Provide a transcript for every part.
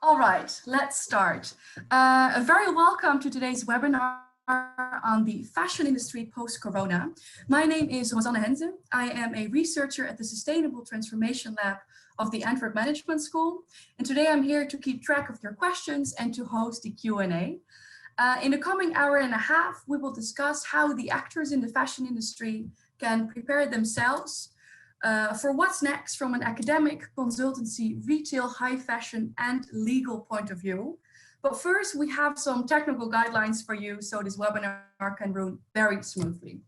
All right, let's start. A very welcome to today's webinar on the fashion industry post-corona. My name is Rosanne Henze. I am a researcher at the Sustainable Transformation Lab of the Antwerp Management School. And today I'm here to keep track of your questions and to host the Q&A. In the coming hour and a half, we will discuss how the actors in the fashion industry can prepare themselves for what's next from an academic, consultancy, retail, high fashion, and legal point of view. But first, we have some technical guidelines for you so this webinar can run very smoothly.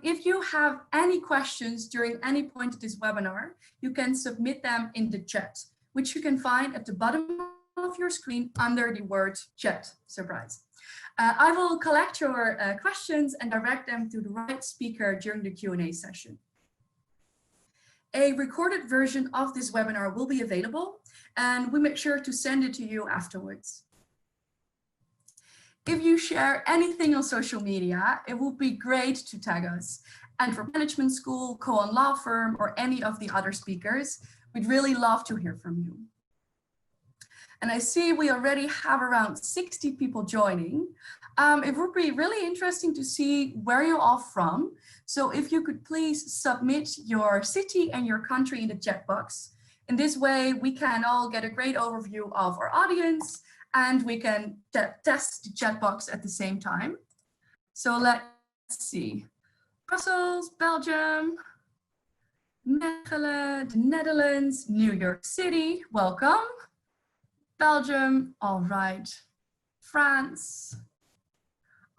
If you have any questions during any point of this webinar, you can submit them in the chat, which you can find at the bottom of your screen under the word chat. Surprise. I will collect your questions and direct them to the right speaker during the Q&A session. A recorded version of this webinar will be available, and we make sure to send it to you afterwards. If you share anything on social media, it would be great to tag us, Antwerp Management School, KOAN Law Firm, or any of the other speakers. We'd really love to hear from you. And I see we already have around 60 people joining. It would be really interesting to see where you're all from. So if you could please submit your city and your country in the chat box. In this way, we can all get a great overview of our audience and we can test the chat box at the same time. So let's see. Brussels, Belgium, Mechelen, the Netherlands, New York City, welcome. Belgium, all right. France.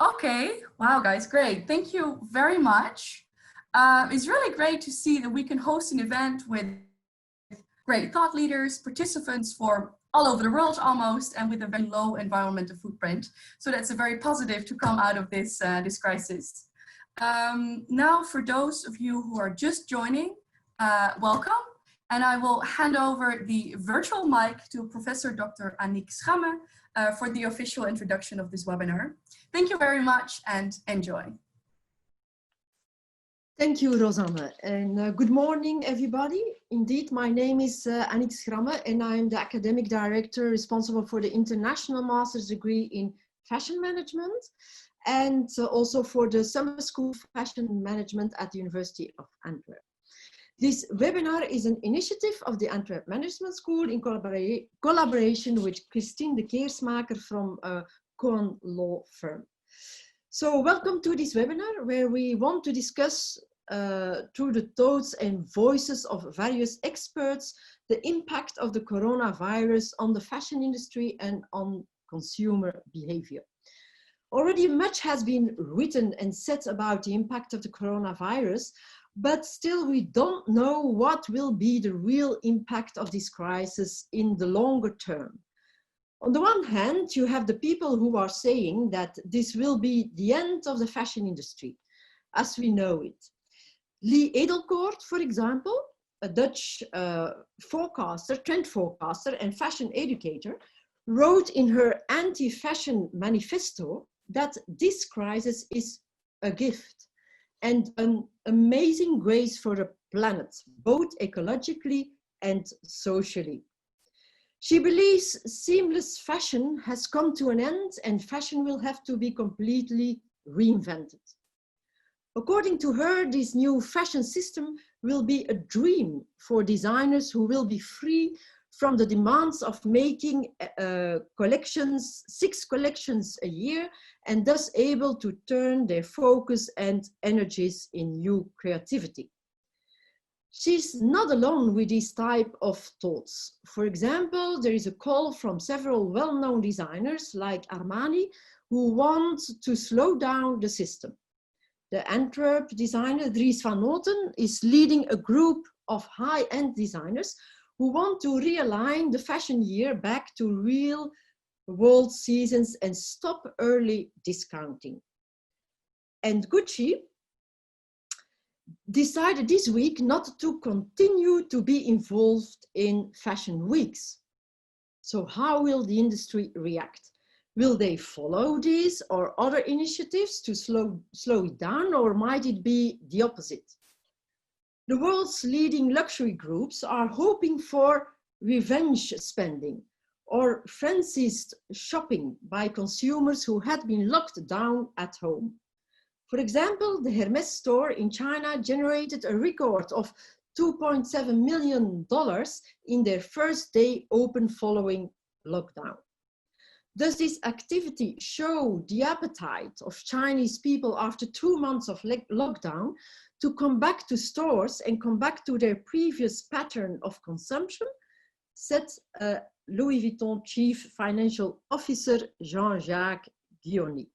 Okay, wow guys, great. Thank you very much. It's really great to see that we can host an event with great thought leaders, participants from all over the world almost, and with a very low environmental footprint. So that's a very positive to come out of this, this crisis. Now for those of you who are just joining, welcome. And I will hand over the virtual mic to Professor Dr. Annick Schramme for the official introduction of this webinar. Thank you very much and enjoy. Thank you, Rosanne, and good morning, everybody. Indeed, my name is Annick Schramme, and I'm the academic director responsible for the international master's degree in fashion management and also for the summer school fashion management at the University of Antwerp. This webinar is an initiative of the Antwerp Management School in collaboration with Christine de Keersmaker from KOAN Law Firm. So welcome to this webinar where we want to discuss through the thoughts and voices of various experts the impact of the coronavirus on the fashion industry and on consumer behavior. Already much has been written and said about the impact of the coronavirus, but still we don't know what will be the real impact of this crisis in the longer term. On the one hand, you have the people who are saying that this will be the end of the fashion industry, as we know it. Lee Edelkoort, for example, a Dutch forecaster, trend forecaster and fashion educator, wrote in her anti-fashion manifesto that this crisis is a gift and an amazing grace for the planet, both ecologically and socially. She believes seamless fashion has come to an end and fashion will have to be completely reinvented. According to her, this new fashion system will be a dream for designers who will be free from the demands of making collections, 6 collections a year, and thus able to turn their focus and energies in new creativity. She's not alone with these type of thoughts. For example, there is a call from several well-known designers like Armani who want to slow down the system. The Antwerp designer Dries van Noten is leading a group of high-end designers who want to realign the fashion year back to real world seasons and stop early discounting. And Gucci decided this week not to continue to be involved in fashion weeks. So how will the industry react? Will they follow these or other initiatives to slow it down, or might it be the opposite? The world's leading luxury groups are hoping for revenge spending, or frenzied shopping by consumers who had been locked down at home. For example, the Hermes store in China generated a record of $2.7 million in their first day open following lockdown. Does this activity show the appetite of Chinese people after 2 months of lockdown to come back to stores and come back to their previous pattern of consumption? Said Louis Vuitton Chief Financial Officer Jean-Jacques Guillaume.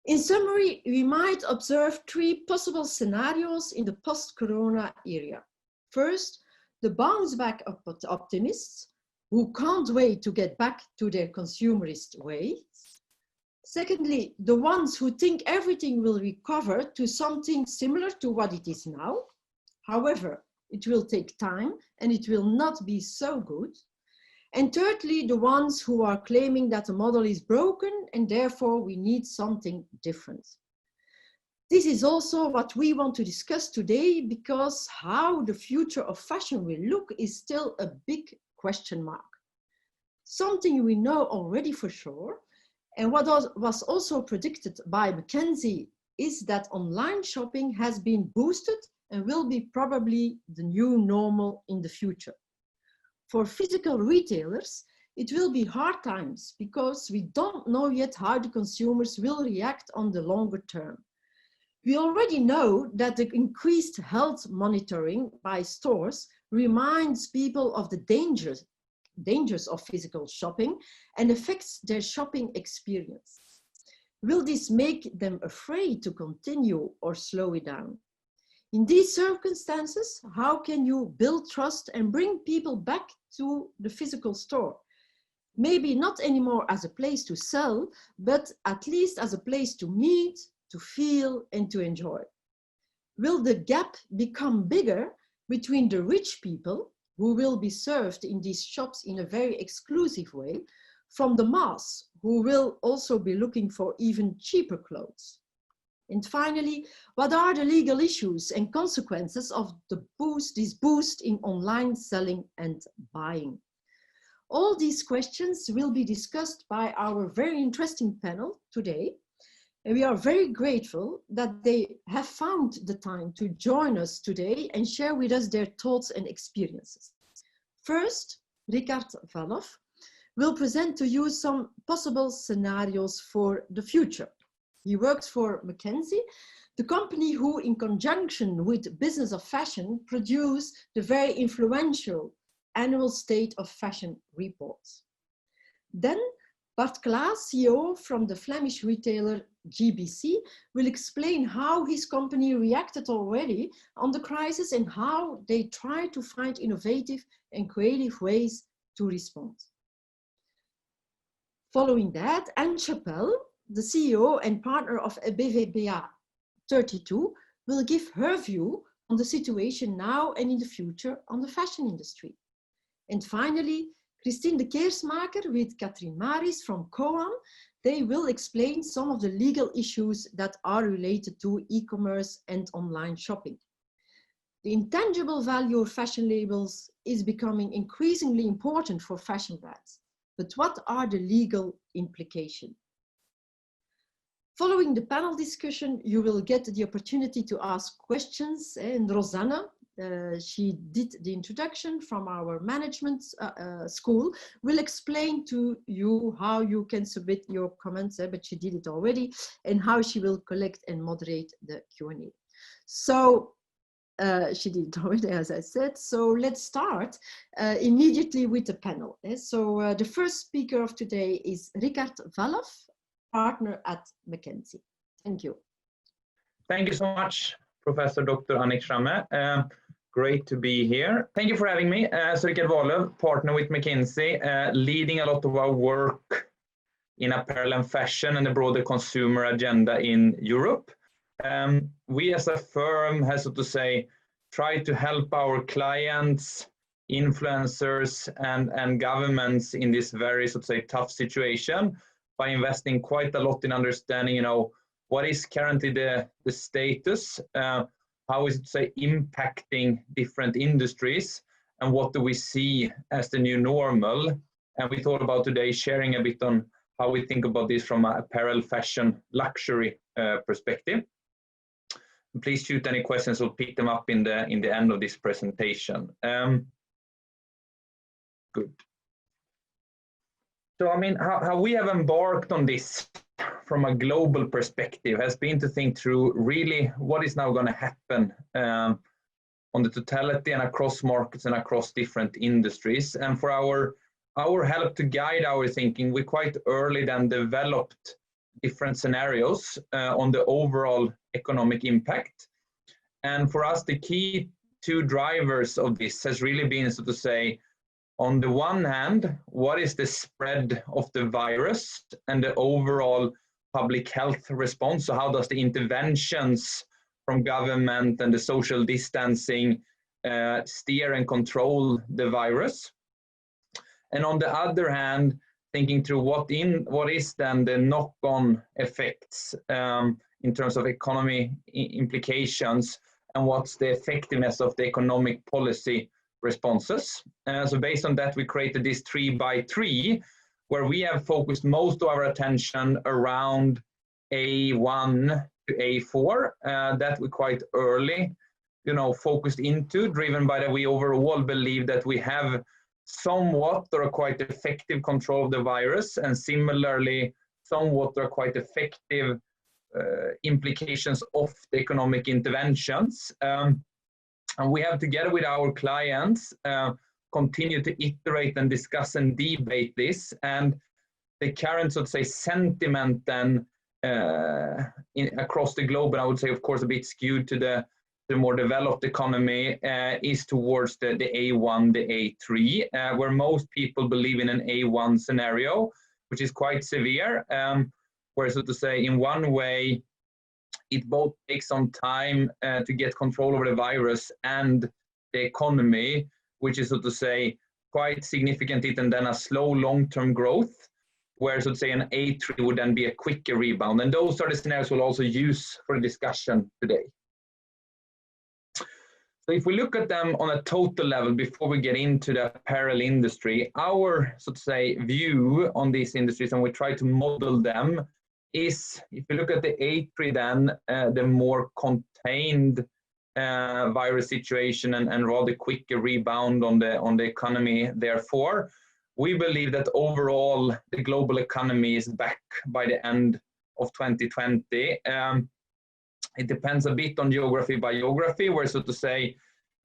In summary, we might observe 3 possible scenarios in the post-corona era. First, the bounce back of optimists who can't wait to get back to their consumerist ways. Secondly, the ones who think everything will recover to something similar to what it is now. However, it will take time and it will not be so good. And thirdly, the ones who are claiming that the model is broken and therefore we need something different. This is also what we want to discuss today, because how the future of fashion will look is still a big question mark. Something we know already for sure, and what was also predicted by Mc Kinsey, is that online shopping has been boosted and will be probably the new normal in the future. For physical retailers, it will be hard times because we don't know yet how the consumers will react on the longer term. We already know that the increased health monitoring by stores reminds people of the dangers of physical shopping and affects their shopping experience. Will this make them afraid to continue or slow it down? In these circumstances, how can you build trust and bring people back to the physical store? Maybe not anymore as a place to sell, but at least as a place to meet, to feel, and to enjoy. Will the gap become bigger between the rich people, who will be served in these shops in a very exclusive way, from the mass, who will also be looking for even cheaper clothes? And finally, what are the legal issues and consequences of this boost in online selling and buying? All these questions will be discussed by our very interesting panel today. And we are very grateful that they have found the time to join us today and share with us their thoughts and experiences. First, Richard Valoff will present to you some possible scenarios for the future. He works for Mc Kinsey, the company who, in conjunction with Business of Fashion, produce the very influential annual State of Fashion reports. Then Bart Klaas, CEO from the Flemish retailer GBC, will explain how his company reacted already on the crisis and how they try to find innovative and creative ways to respond. Following that, Anne Chappell, the CEO and partner of BVBA 32, will give her view on the situation now and in the future on the fashion industry. And finally, Christine de Keersmaker with Katrien Maris from KOAN, they will explain some of the legal issues that are related to e-commerce and online shopping. The intangible value of fashion labels is becoming increasingly important for fashion brands. But what are the legal implications? Following the panel discussion, you will get the opportunity to ask questions. And Rosanna, she did the introduction from our management school, will explain to you how you can submit your comments, but she did it already, and how she will collect and moderate the Q&A. So she did it already, as I said. So let's start immediately with the panel. So the first speaker of today is Richard Valoff, partner at Mc Kinsey. Thank you. Thank you so much, Professor Dr. Annick Schramme. Great to be here. Thank you for having me. So Richard Valoff, partner with Mc Kinsey, leading a lot of our work in apparel and fashion and the broader consumer agenda in Europe. We as a firm have, so to say, tried to help our clients, influencers, and governments in this very, so to say, tough situation by investing quite a lot in understanding, what is currently the status, how is it, say, impacting different industries, and what do we see as the new normal. And we thought about today sharing a bit on how we think about this from an apparel, fashion, luxury perspective. Please shoot any questions, we'll pick them up in the end of this presentation. Good. So, I mean, how we have embarked on this from a global perspective has been to think through really what is now going to happen on the totality and across markets and across different industries. And for our help to guide our thinking, we quite early then developed different scenarios on the overall economic impact. And for us, the key two drivers of this has really been, so to say, on the one hand, what is the spread of the virus and the overall public health response? So how does the interventions from government and the social distancing steer and control the virus? And on the other hand, thinking through what is then the knock-on effects in terms of economy implications, and what's the effectiveness of the economic policy responses. So based on that, we created this 3x3, where we have focused most of our attention around A1 to A4, that we quite early, focused into, driven by that we overall believe that we have somewhat or quite effective control of the virus, and similarly, somewhat or quite effective implications of the economic interventions. And we have, together with our clients, continue to iterate and discuss and debate this. And the current, so to say, sentiment then across the globe, and I would say, of course, a bit skewed to the more developed economy, is towards the A1, the A3, where most people believe in an A1 scenario, which is quite severe, where, so to say, in one way, it both takes some time to get control over the virus and the economy, which is, so to say, quite significant, and then a slow long-term growth, where, so to say, an A3 would then be a quicker rebound. And those are the scenarios we'll also use for the discussion today. So if we look at them on a total level before we get into the apparel industry, our, so to say, view on these industries, and we try to model them, is, if you look at the A3 then, the more contained virus situation and rather quicker rebound on the economy. Therefore, we believe that overall the global economy is back by the end of 2020. It depends a bit on geography by geography, where, so to say,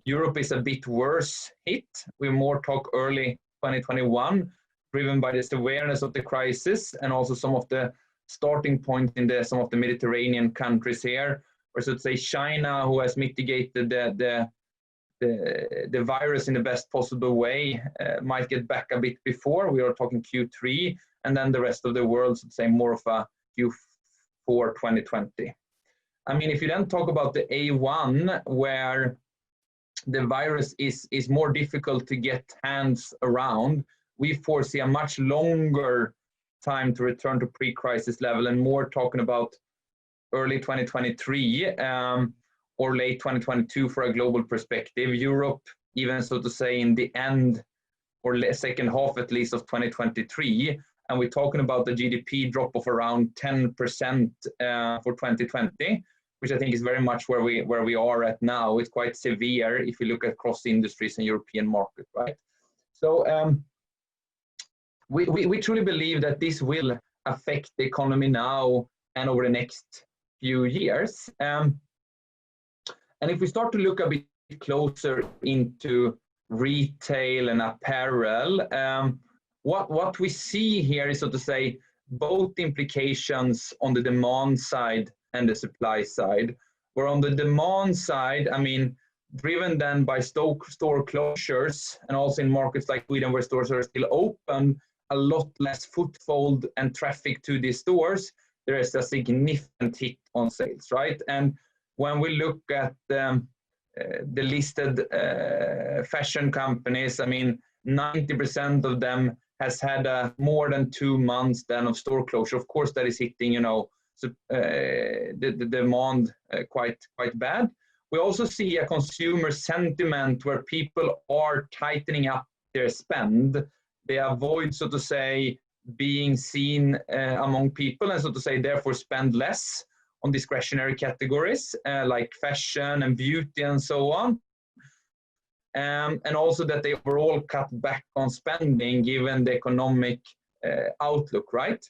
Europe is a bit worse hit. We more talk early 2021, driven by this awareness of the crisis, and also some of the starting point in some of the Mediterranean countries here, or, so to say, China, who has mitigated the virus in the best possible way, might get back a bit before. We are talking Q3, and then the rest of the world, so to say, more of a Q4 2020. I mean, if you then talk about the A1, where the virus is more difficult to get hands around, we foresee a much longer time to return to pre-crisis level, and more talking about early 2023 or late 2022 for a global perspective. Europe, even, so to say, in the end or second half at least of 2023, and we're talking about the GDP drop of around 10% for 2020, which I think is very much where we are at now. It's quite severe if you look across industries and European market, right? So we truly believe that this will affect the economy now and over the next few years. And if we start to look a bit closer into retail and apparel, what we see here is, so to say, both implications on the demand side and the supply side. Where on the demand side, I mean, driven then by store closures, and also in markets like Sweden where stores are still open, a lot less footfall and traffic to these stores, there is a significant hit on sales, right? And when we look at the listed fashion companies, I mean, 90% of them has had more than 2 months then of store closure. Of course, that is hitting, the demand quite bad. We also see a consumer sentiment where people are tightening up their spend, They avoid, so to say, being seen among people, and so to say, therefore spend less on discretionary categories like fashion and beauty and so on. And also that they overall cut back on spending given the economic outlook, right?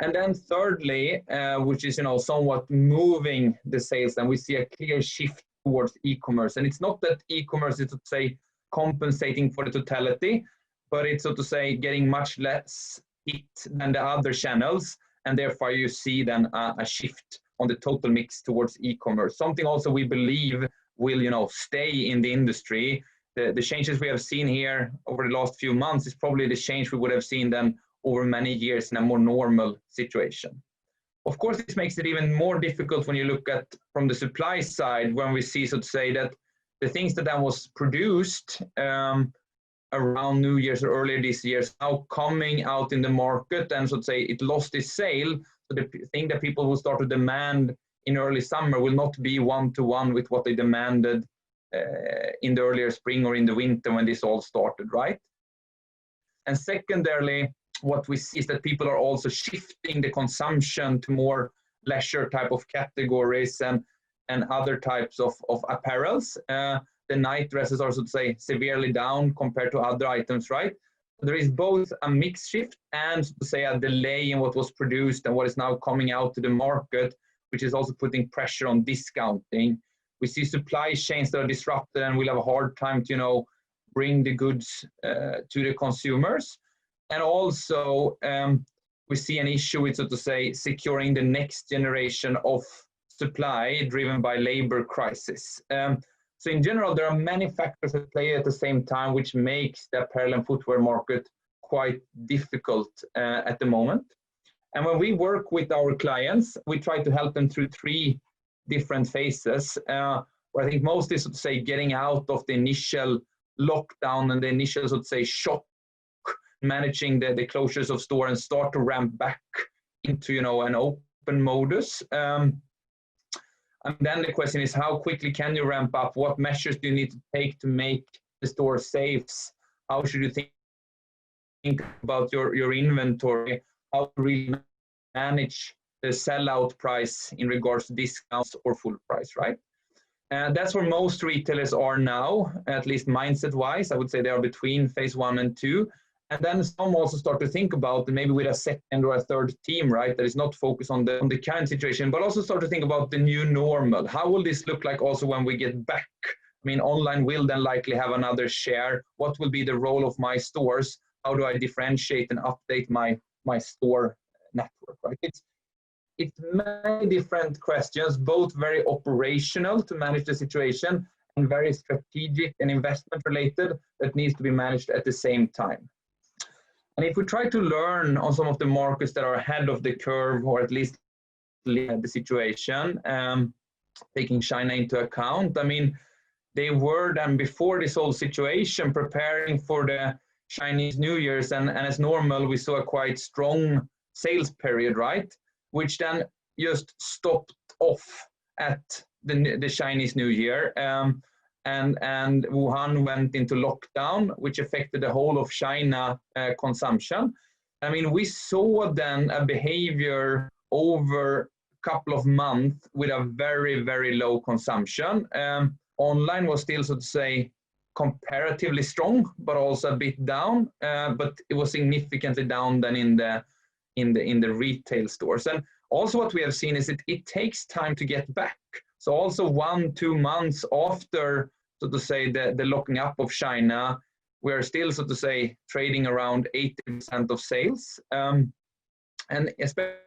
And then thirdly, which is somewhat moving the sales, and we see a clear shift towards e-commerce. And it's not that e-commerce is, so to say, compensating for the totality, but it's, so to say, getting much less hit than the other channels, and therefore you see then a shift on the total mix towards e-commerce. Something also we believe will stay in the industry. The changes we have seen here over the last few months is probably the change we would have seen then over many years in a more normal situation. Of course, this makes it even more difficult when you look at from the supply side, when we see, so to say, that the things that then was produced around New Year's or earlier this year is now coming out in the market, and so to say it lost its sale. So the thing that people will start to demand in early summer will not be one-to-one with what they demanded in the earlier spring or in the winter when this all started, right? And secondarily, what we see is that people are also shifting the consumption to more leisure type of categories and other types of apparels. The night dresses are, so to say, severely down compared to other items, right? There is both a mix shift and, so to say, a delay in what was produced and what is now coming out to the market, which is also putting pressure on discounting. We see supply chains that are disrupted and will have a hard time to, bring the goods to the consumers. And also, we see an issue with, so to say, securing the next generation of supply driven by labor crisis. So in general, there are many factors at play at the same time, which makes the apparel and footwear market quite difficult at the moment. And when we work with our clients, we try to help them through three different phases, where I think most is, so to say, getting out of the initial lockdown and the initial, so to say, shock, managing the closures of store and start to ramp back into, an open modus. And then the question is, how quickly can you ramp up? What measures do you need to take to make the store safe? How should you think about your inventory? How to really manage the sellout price in regards to discounts or full price, right? And that's where most retailers are now, at least mindset-wise. I would say they are between phase 1 and 2. And then some also start to think about maybe with a second or a third team, right, that is not focused on the current situation, but also start to think about the new normal. How will this look like also when we get back? I mean, online will then likely have another share. What will be the role of my stores? How do I differentiate and update my store network, right? It's many different questions, both very operational to manage the situation and very strategic and investment related that needs to be managed at the same time. And if we try to learn on some of the markets that are ahead of the curve, or at least the situation, taking China into account, I mean, they were then before this whole situation preparing for the Chinese New Year's, and as normal, we saw a quite strong sales period, right? Which then just stopped off at the Chinese New Year. And Wuhan went into lockdown, which affected the whole of China consumption. I mean, we saw then a behavior over a couple of months with a very, very low consumption. Online was still, so to say, comparatively strong, but also a bit down. But it was significantly down than in the retail stores. And also what we have seen is it takes time to get back. So also 1-2 months after, so to say, the locking up of China, we are still, so to say, trading around 80% of sales. And especially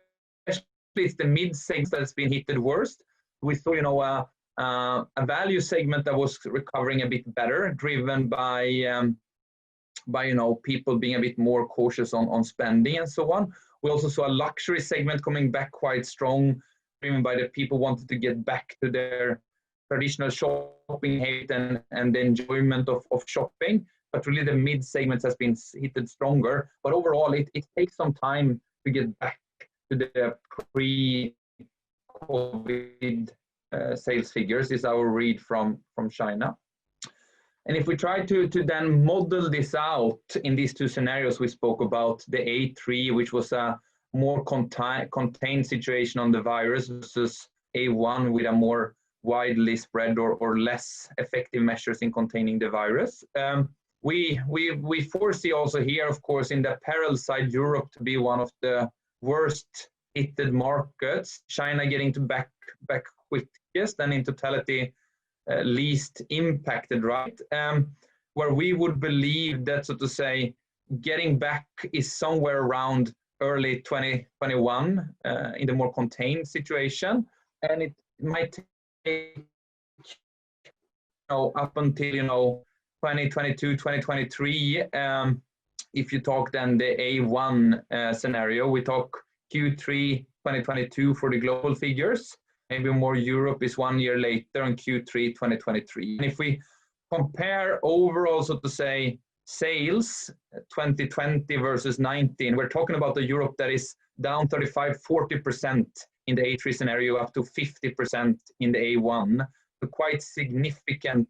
it's the mid segment that's been hit the worst. We saw, a value segment that was recovering a bit better, driven by people being a bit more cautious on spending and so on. We also saw a luxury segment coming back quite strong, driven by the people wanted to get back to their traditional shopping habit and the enjoyment of shopping. But really the mid segments has been hit stronger. But overall, it takes some time to get back to the pre-COVID sales figures, is our read from China. And if we try to then model this out in these two scenarios we spoke about, the A3, which was a more contained situation on the virus, versus A1 with a more widely spread or less effective measures in containing the virus. We foresee also here, of course, in the apparel side, Europe to be one of the worst hit markets, China getting to back quickest, and in totality least impacted, right? Where we would believe that, so to say, getting back is somewhere around early 2021 in the more contained situation, and it might take up until 2022, 2023. If you talk then the A1 scenario, we talk Q3 2022 for the global figures. Maybe more Europe is 1 year later on Q3 2023. And if we compare overall, so to say, sales 2020 versus 19, we're talking about the Europe that is down 35-40% in the A3 scenario, up to 50% in the A1. So quite significant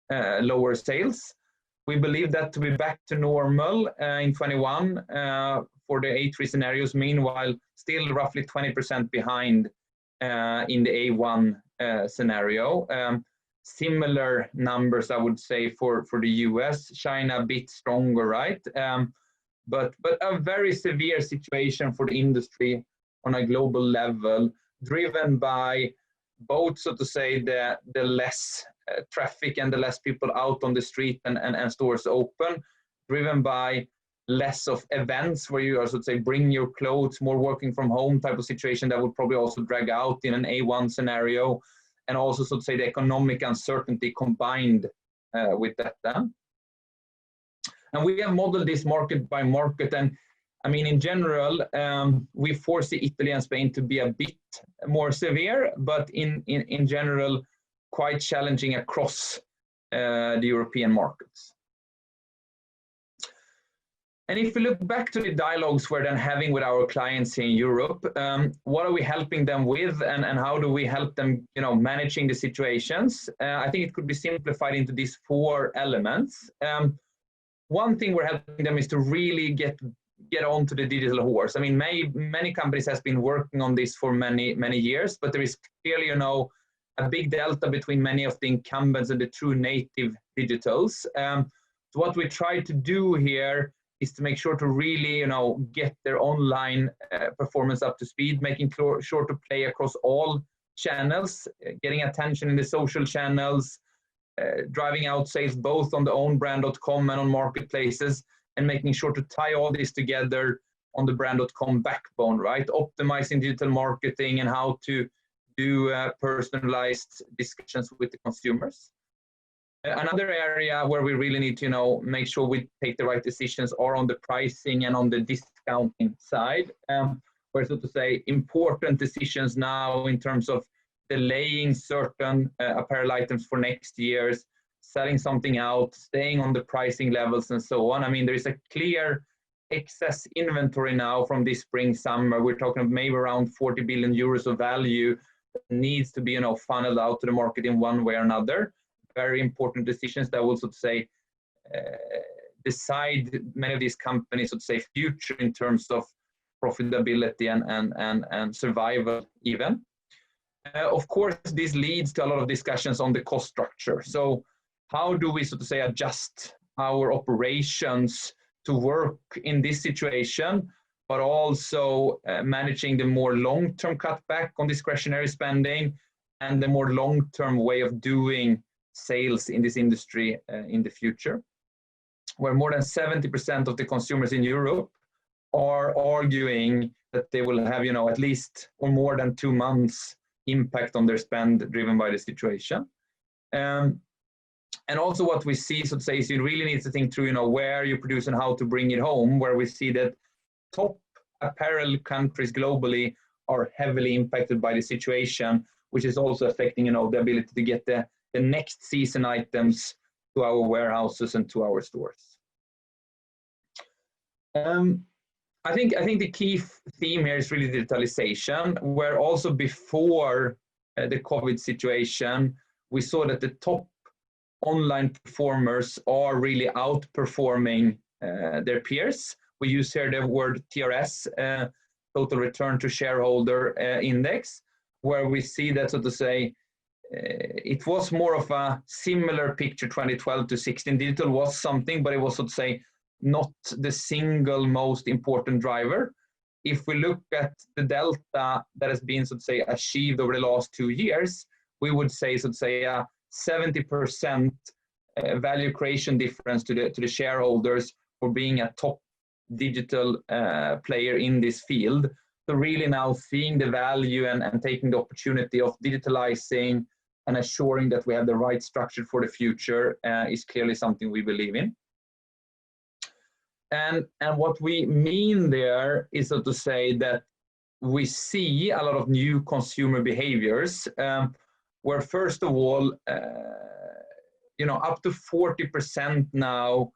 lower sales. We believe that to be back to normal in 21 for the A3 scenarios. Meanwhile, still roughly 20% behind in the A1 scenario. Similar numbers, I would say, for the US, China a bit stronger, right? But a very severe situation for the industry on a global level, driven by both, so to say, the less traffic and the less people out on the street and stores open, driven by less of events where you are, so to say, bring your clothes, more working from home type of situation that would probably also drag out in an A1 scenario, and also, so to say, the economic uncertainty combined with that. And we have modeled this market by market, and I mean, in general, we foresee Italy and Spain to be a bit more severe, but in general, quite challenging across the European markets. And if we look back to the dialogues we're then having with our clients in Europe, what are we helping them with, and how do we help them, managing the situations? I think it could be simplified into these 4 elements. One thing we're helping them is to really get onto the digital horse. I mean, many companies has been working on this for many years, but there is clearly, a big delta between many of the incumbents and the true native digitals. So what we try to do here is to make sure to really, get their online performance up to speed, making sure to play across all channels, getting attention in the social channels, driving out sales both on the own brand.com and on marketplaces, and making sure to tie all this together on the brand.com backbone, right? Optimizing digital marketing and how to do personalized discussions with the consumers. Another area where we really need to, make sure we take the right decisions are on the pricing and on the discounting side, where, so to say, important decisions now in terms of delaying certain apparel items for next year's, selling something out, staying on the pricing levels and so on. I mean, there is a clear excess inventory now from this spring, summer. We're talking maybe around 40 billion euros of value that needs to be, funneled out to the market in one way or another. Very important decisions that will, so to say, decide many of these companies, so to say, future in terms of profitability and survival even. Of course, this leads to a lot of discussions on the cost structure. So how do we, so to say, adjust our operations to work in this situation, but also managing the more long-term cutback on discretionary spending and the more long-term way of doing sales in this industry in the future, where more than 70% of the consumers in Europe are arguing that they will have, at least or more than 2 months impact on their spend driven by the situation. And also what we see, so to say, is you really need to think through, where you produce and how to bring it home, where we see that top apparel countries globally are heavily impacted by the situation, which is also affecting, the ability to get the next season items to our warehouses and to our stores. I think the key theme here is really digitalization, where also before the COVID situation, we saw that the top online performers are really outperforming their peers. We use here the word TRS, Total Return to Shareholder Index, where we see that, so to say, it was more of a similar picture 2012 to 16. Digital was something, but it was, so to say, not the single most important driver. If we look at the delta that has been, so to say, achieved over the last 2 years, we would say, so to say, a 70% value creation difference to the shareholders for being a top digital player in this field. So really now seeing the value and taking the opportunity of digitalizing and assuring that we have the right structure for the future is clearly something we believe in. And what we mean there is, so to say, that we see a lot of new consumer behaviors where, first of all, up to 40% now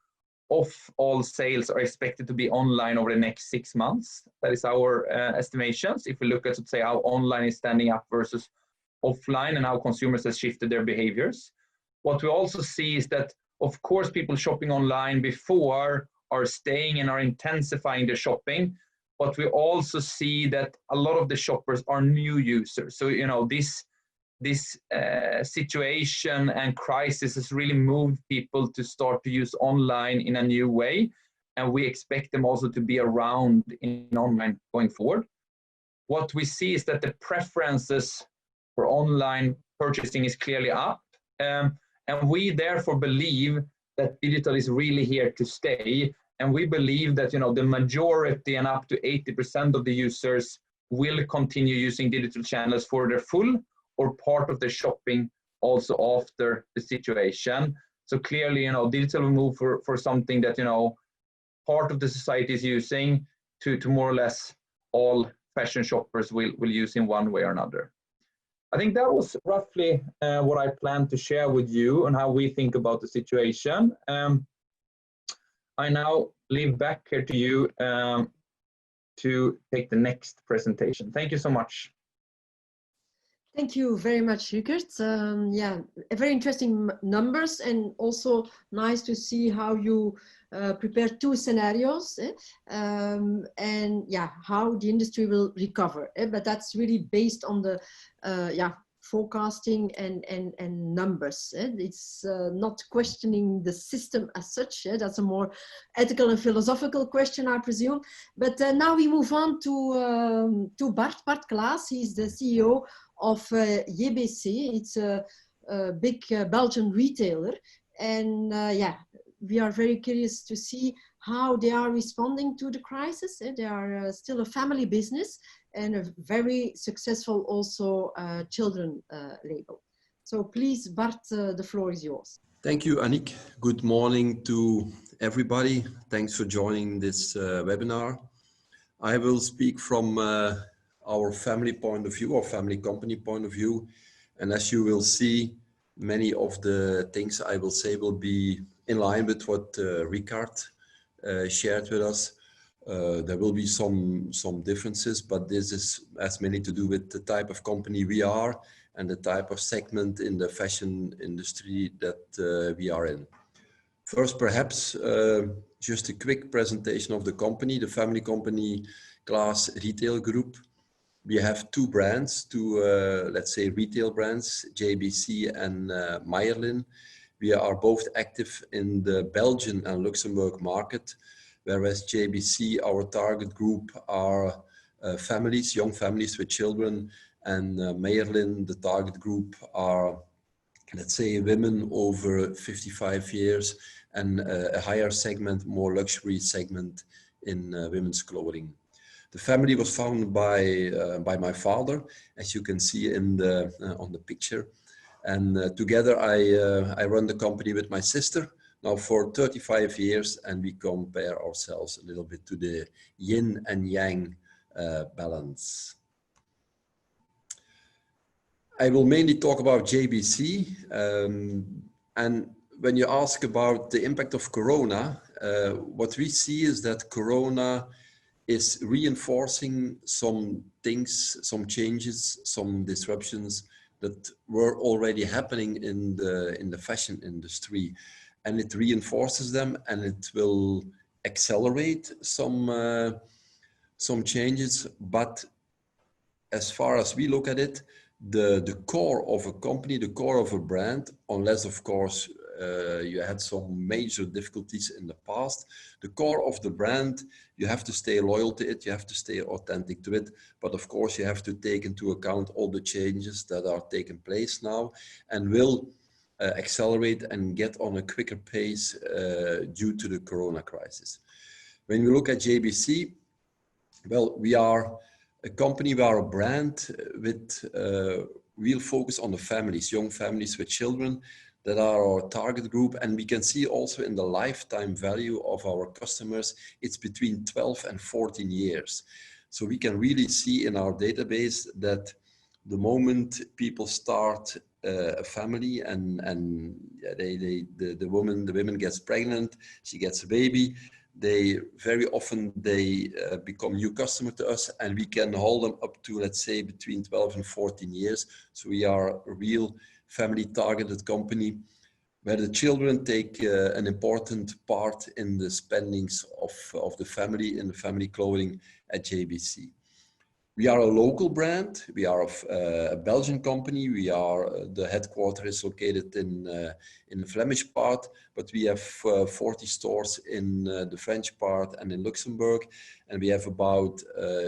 of all sales are expected to be online over the next 6 months. That is our estimations. If we look at, let's say, how online is standing up versus offline and how consumers have shifted their behaviors. What we also see is that, of course, people shopping online before are staying and are intensifying their shopping, but we also see that a lot of the shoppers are new users. So, this situation and crisis has really moved people to start to use online in a new way, and we expect them also to be around in online going forward. What we see is that the preferences for online purchasing is clearly up, and we therefore believe that digital is really here to stay, and we believe that the majority and up to 80% of the users will continue using digital channels for their full or part of their shopping also after the situation. So clearly, digital will move for something that, part of the society is using to more or less all fashion shoppers will use in one way or another. I think that was roughly what I planned to share with you on how we think about the situation. I now leave back here to you to take the next presentation. Thank you so much. Thank you very much, Rukert. Yeah, very interesting numbers, and also nice to see how you prepare 2 scenarios and yeah, how the industry will recover. But that's really based on the forecasting and numbers. It's not questioning the system as such. That's a more ethical and philosophical question, I presume. But now we move on to Bart Klaas. He's the CEO of JBC. It's a big Belgian retailer, and we are very curious to see how they are responding to the crisis. They are still a family business and a very successful also children label. So please, Bart, the floor is yours. Thank you, Annick. Good morning to everybody. Thanks for joining this webinar. I will speak from our family point of view, or family company point of view. And as you will see, many of the things I will say will be in line with what Ricard shared with us. There will be some differences, but this has mainly to do with the type of company we are and the type of segment in the fashion industry that we are in. First, perhaps, just a quick presentation of the company, the family company Claas Retail Group. We have 2 brands, let's say retail brands, JBC and Meyerlin. We are both active in the Belgian and Luxembourg market, whereas JBC, our target group are families, young families with children, and Meyerlin, the target group are, let's say, women over 55 years and a higher segment, more luxury segment in women's clothing. The family was founded by my father, as you can see in on the picture. And together I run the company with my sister now for 35 years, and we compare ourselves a little bit to the yin and yang balance. I will mainly talk about JBC. And when you ask about the impact of Corona, what we see is that Corona is reinforcing some things, some changes, some disruptions that were already happening in the fashion industry, and it reinforces them, and it will accelerate some changes. But as far as we look at it, the core of a company, the core of a brand, unless of course you had some major difficulties in the past, the core of the brand, you have to stay loyal to it, you have to stay authentic to it, but of course you have to take into account all the changes that are taking place now and will accelerate and get on a quicker pace due to the corona crisis. When we look at JBC, well, we are a company, we are a brand with real focus on the families, young families with children that are our target group. And we can see also in the lifetime value of our customers, it's between 12 and 14 years. So we can really see in our database that the moment people start a family and the woman gets pregnant, she gets a baby, they very often become new customer to us, and we can hold them up to, let's say, between 12 and 14 years. So we are a real family targeted company where the children take an important part in the spendings of the family, in the family clothing at JBC. We are a local brand. We are a Belgian company. We are the headquarters is located in the Flemish part, but we have 40 stores in the French part and in Luxembourg, and we have about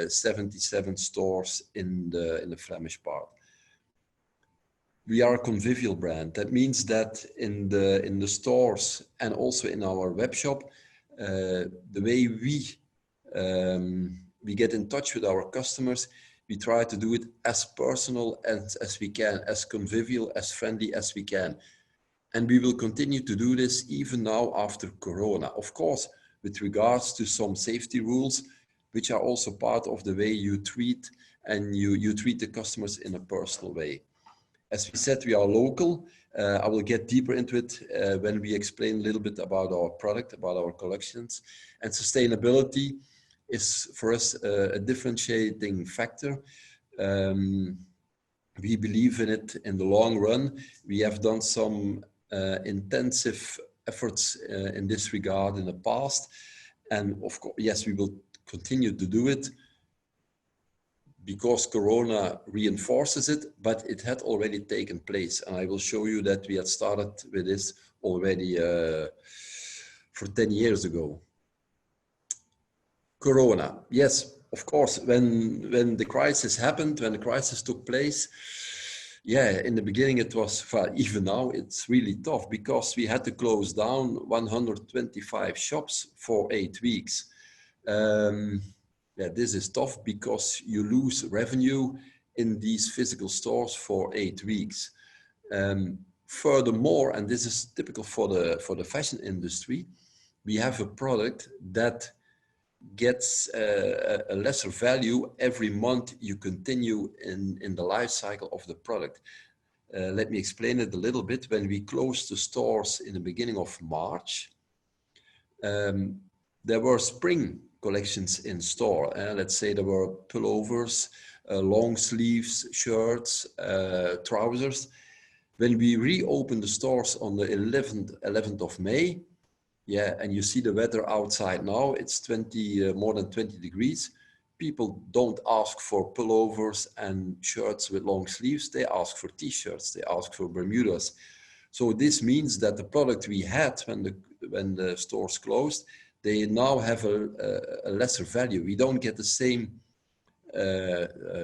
77 stores in the Flemish part. We are a convivial brand. That means that in the stores and also in our web shop, the way we get in touch with our customers, we try to do it as personal as we can, as convivial, as friendly as we can. And we will continue to do this even now after Corona. Of course, with regards to some safety rules, which are also part of the way you treat and you treat the customers in a personal way. As we said, we are local. I will get deeper into it when we explain a little bit about our product, about our collections. And sustainability is for us a differentiating factor. We believe in it in the long run. We have done some intensive efforts in this regard in the past. And of course, yes, we will continue to do it because Corona reinforces it, but it had already taken place. And I will show you that we had started with this already for 10 years ago. Corona, yes, of course, when the crisis happened, when the crisis took place, yeah, in the beginning it was, even now it's really tough because we had to close down 125 shops for 8 weeks. Yeah, this is tough because you lose revenue in these physical stores for 8 weeks. Furthermore, and this is typical for the fashion industry, we have a product that gets a lesser value every month you continue in the life cycle of the product. Let me explain it a little bit. When we closed the stores in the beginning of March, there were spring collections in store. Let's say there were pullovers, long sleeves, shirts, trousers. When we reopened the stores on the 11th of May, yeah, and you see the weather outside now, it's more than 20 degrees. People don't ask for pullovers and shirts with long sleeves. They ask for t-shirts, they ask for Bermudas. So this means that the product we had when the stores closed, they now have a lesser value. We don't get the same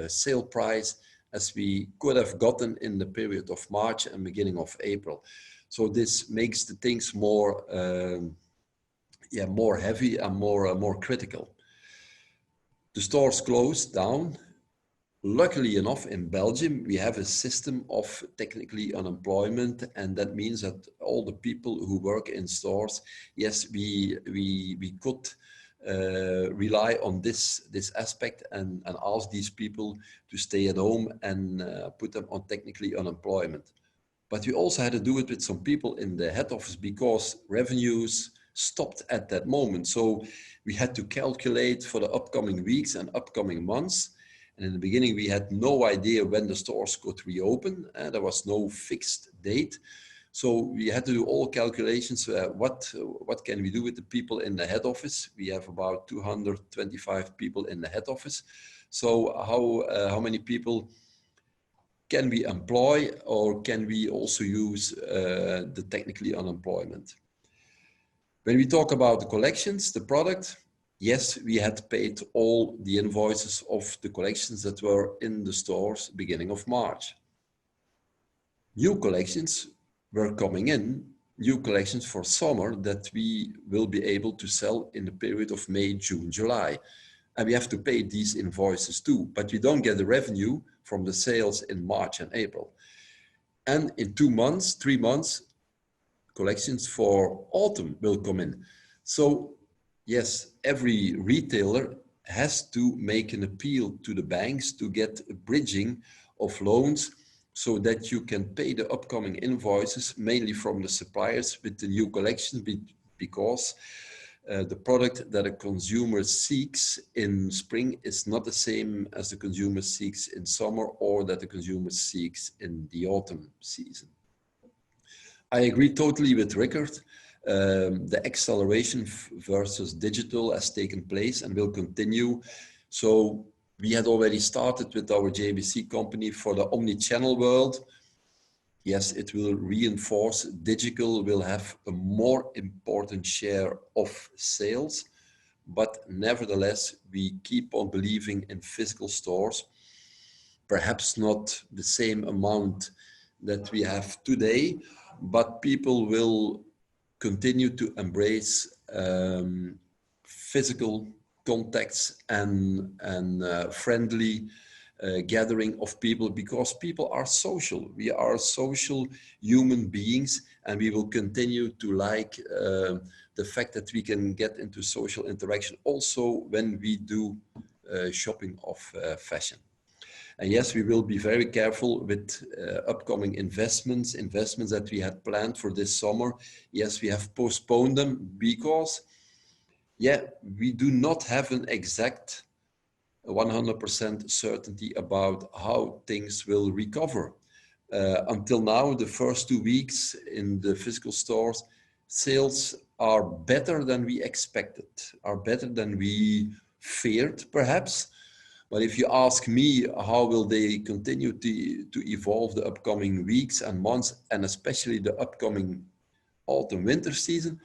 sale price as we could have gotten in the period of March and beginning of April. So this makes the things more, more heavy and more critical. The stores closed down. Luckily enough, in Belgium, we have a system of technically unemployment, and that means that all the people who work in stores, yes, we could rely on this aspect and ask these people to stay at home and put them on technically unemployment. But we also had to do it with some people in the head office because revenues stopped at that moment. So we had to calculate for the upcoming weeks and upcoming months. And in the beginning, we had no idea when the stores could reopen. There was no fixed date. So we had to do all calculations. What can we do with the people in the head office? We have about 225 people in the head office. So how many people can we employ, or can we also use the technically unemployment? When we talk about the collections, the product, yes, we had paid all the invoices of the collections that were in the stores beginning of March. New collections were coming in, new collections for summer that we will be able to sell in the period of May, June, July. And we have to pay these invoices too, but we don't get the revenue from the sales in March and April. And in 2 months, 3 months, collections for autumn will come in. So yes, every retailer has to make an appeal to the banks to get a bridging of loans so that you can pay the upcoming invoices, mainly from the suppliers with the new collection, because the product that a consumer seeks in spring is not the same as the consumer seeks in summer, or that the consumer seeks in the autumn season. I agree totally with Rickard. The acceleration versus digital has taken place and will continue. So we had already started with our JBC company for the omni-channel world. Yes, it will reinforce. Digital will have a more important share of sales, but nevertheless, we keep on believing in physical stores. Perhaps not the same amount that we have today, but people will continue to embrace physical contacts and friendly gathering of people, because people are social. We are social human beings, and we will continue to like the fact that we can get into social interaction also when we do shopping of fashion. And yes, we will be very careful with upcoming investments that we had planned for this summer. Yes, we have postponed them because, yeah, we do not have an exact 100% certainty about how things will recover. Until now, the first 2 weeks in the physical stores, sales are better than we expected, are better than we feared, perhaps. But if you ask me, how will they continue to evolve the upcoming weeks and months, and especially the upcoming autumn-winter season?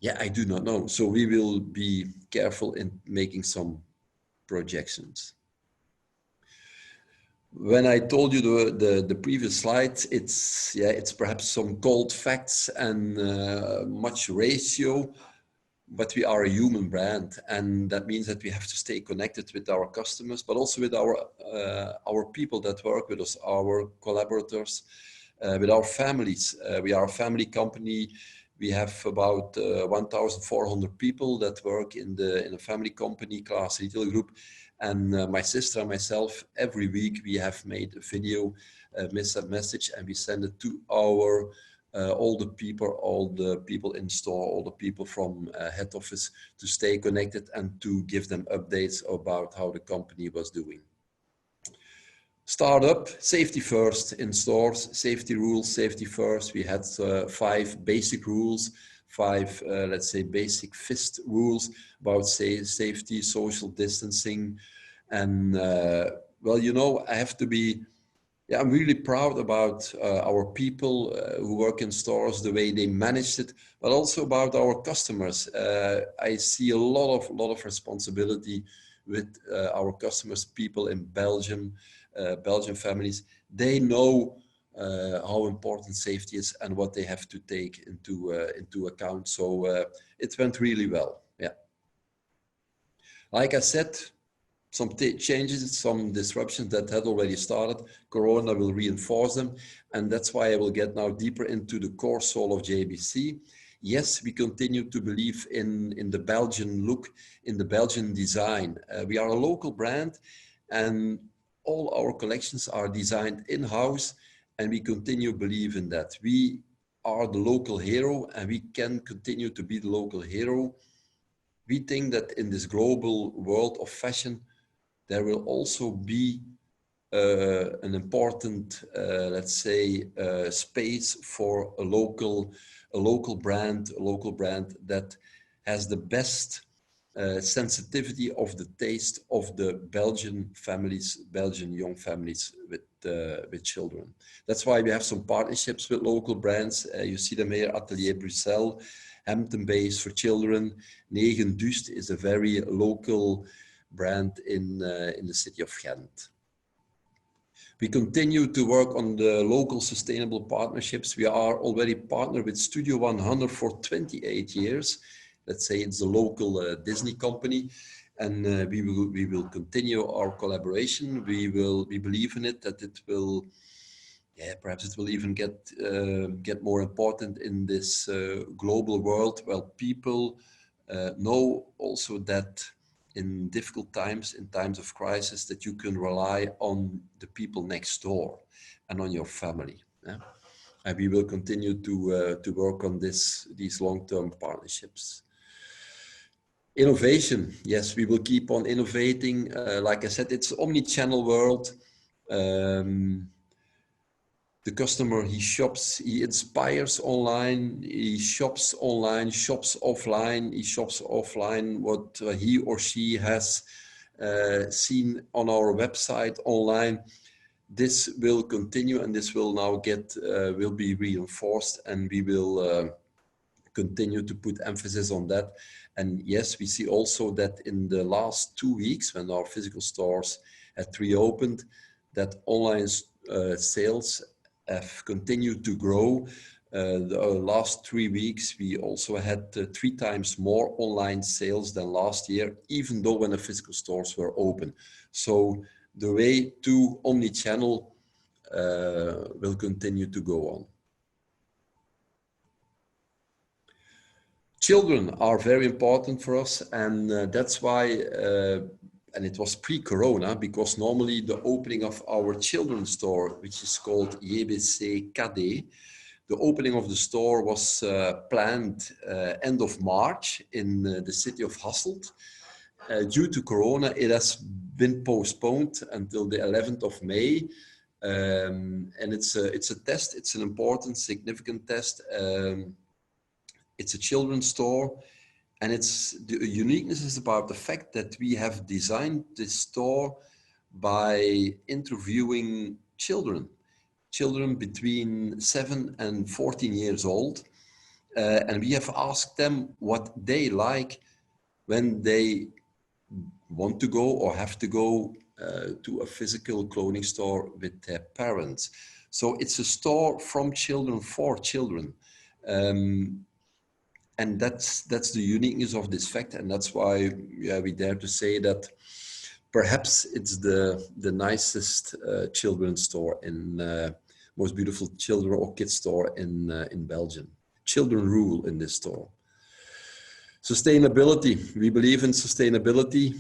Yeah, I do not know. So we will be careful in making some projections. When I told you the previous slide, it's perhaps some cold facts and much ratio. But we are a human brand, and that means that we have to stay connected with our customers, but also with our people that work with us, our collaborators, with our families. We are a family company. We have about 1,400 people that work in a family company, Class Retail Group. And my sister and myself, every week we have made a video, message, and we send it to our all the people in store, all the people from head office, to stay connected and to give them updates about how the company was doing. Startup, safety first in stores, safety rules, safety first. We had 5 basic rules, 5, let's say, basic FIST rules about safety, social distancing. And well, you know, I have to be, yeah, I'm really proud about our people who work in stores, the way they managed it, but also about our customers. I see a lot of responsibility with our customers, people in Belgium, Belgian families. They know how important safety is and what they have to take into account. So it went really well. Yeah. Like I said, some changes, some disruptions that had already started. Corona will reinforce them. And that's why I will get now deeper into the core soul of JBC. Yes, we continue to believe in the Belgian look, in the Belgian design. We are a local brand, and all our collections are designed in-house, and we continue to believe in that. We are the local hero, and we can continue to be the local hero. We think that in this global world of fashion, there will also be an important, let's say, space for a local brand that has the best sensitivity of the taste of the Belgian young families with children. That's why we have some partnerships with local brands. You see them here: Atelier Bruxelles, Hampton Base for children. Negen Dust is a very local brand in the city of Ghent. We continue to work on the local sustainable partnerships. We are already partnered with Studio 100 for 28 years. Let's say it's a local Disney company, and we will continue our collaboration. We believe in it, that it will, perhaps it will even get more important in this global world. Well, people know also that in difficult times, in times of crisis, that you can rely on the people next door and on your family. Yeah? And we will continue to work on these long-term partnerships. Innovation, yes, we will keep on innovating. Like I said, it's an omni-channel world. The customer, he shops, he inspires online, he shops online, shops offline, he shops offline what he or she has seen on our website online. This will continue, and this will now will be reinforced, and we will continue to put emphasis on that. And yes, we see also that in the last 2 weeks, when our physical stores had reopened, that online sales have continued to grow. The last 3 weeks, we also had 3 times more online sales than last year, even though when the physical stores were open. So the way to omni-channel will continue to go on. Children are very important for us, and that's why, and it was pre-corona, because normally the opening of our children's store, which is called JBC KD, the opening of the store was planned end of March in the city of Hasselt. Due to corona, it has been postponed until the 11th of May. And it's a test, it's an important, significant test. It's a children's store, and the uniqueness is about the fact that we have designed this store by interviewing children between 7 and 14 years old. And we have asked them what they like when they want to go or have to go to a physical clothing store with their parents. So it's a store from children for children. And that's the uniqueness of this fact, and that's why we dare to say that perhaps it's the nicest children's store most beautiful children or kids store in Belgium. Children rule in this store. Sustainability, we believe in sustainability.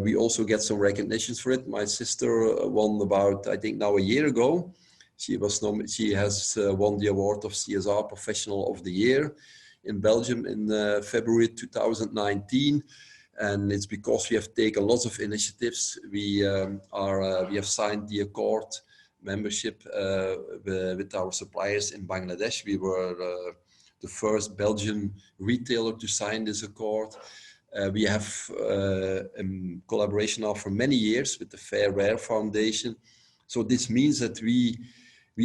We also get some recognitions for it. My sister won about, I think now a year ago, she has won the award of CSR Professional of the Year in Belgium in February 2019, and it's because we have taken lots of initiatives. We have signed the Accord membership with our suppliers in Bangladesh. We were the first Belgian retailer to sign this accord. We have in collaboration now for many years with the Fair Wear Foundation. So this means that we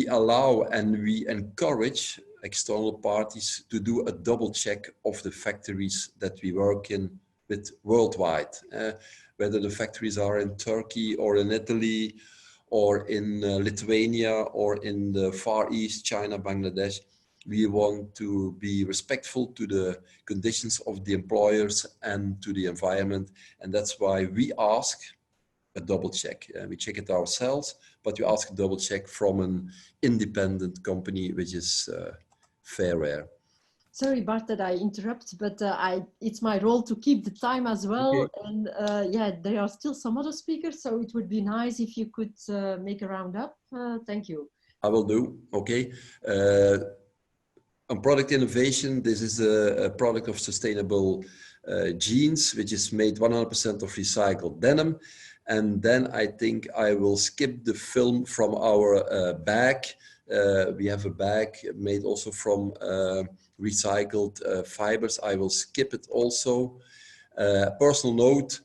allow and we encourage external parties to do a double check of the factories that we work in with worldwide, whether the factories are in Turkey or in Italy or in Lithuania or in the Far East, China, Bangladesh. We want to be respectful to the conditions of the employers and to the environment, and that's why we ask a double check. We check it ourselves, but we ask a double check from an independent company, which is Fair Wear. Sorry, Bart, that I interrupt, but it's my role to keep the time as well. Okay. And there are still some other speakers, so it would be nice if you could make a roundup. Thank you. I will do. Okay. On product innovation, this is a product of sustainable jeans, which is made 100% of recycled denim. And then I think I will skip the film from our bag. We have a bag made also from recycled fibers. I will skip it also. Personal note,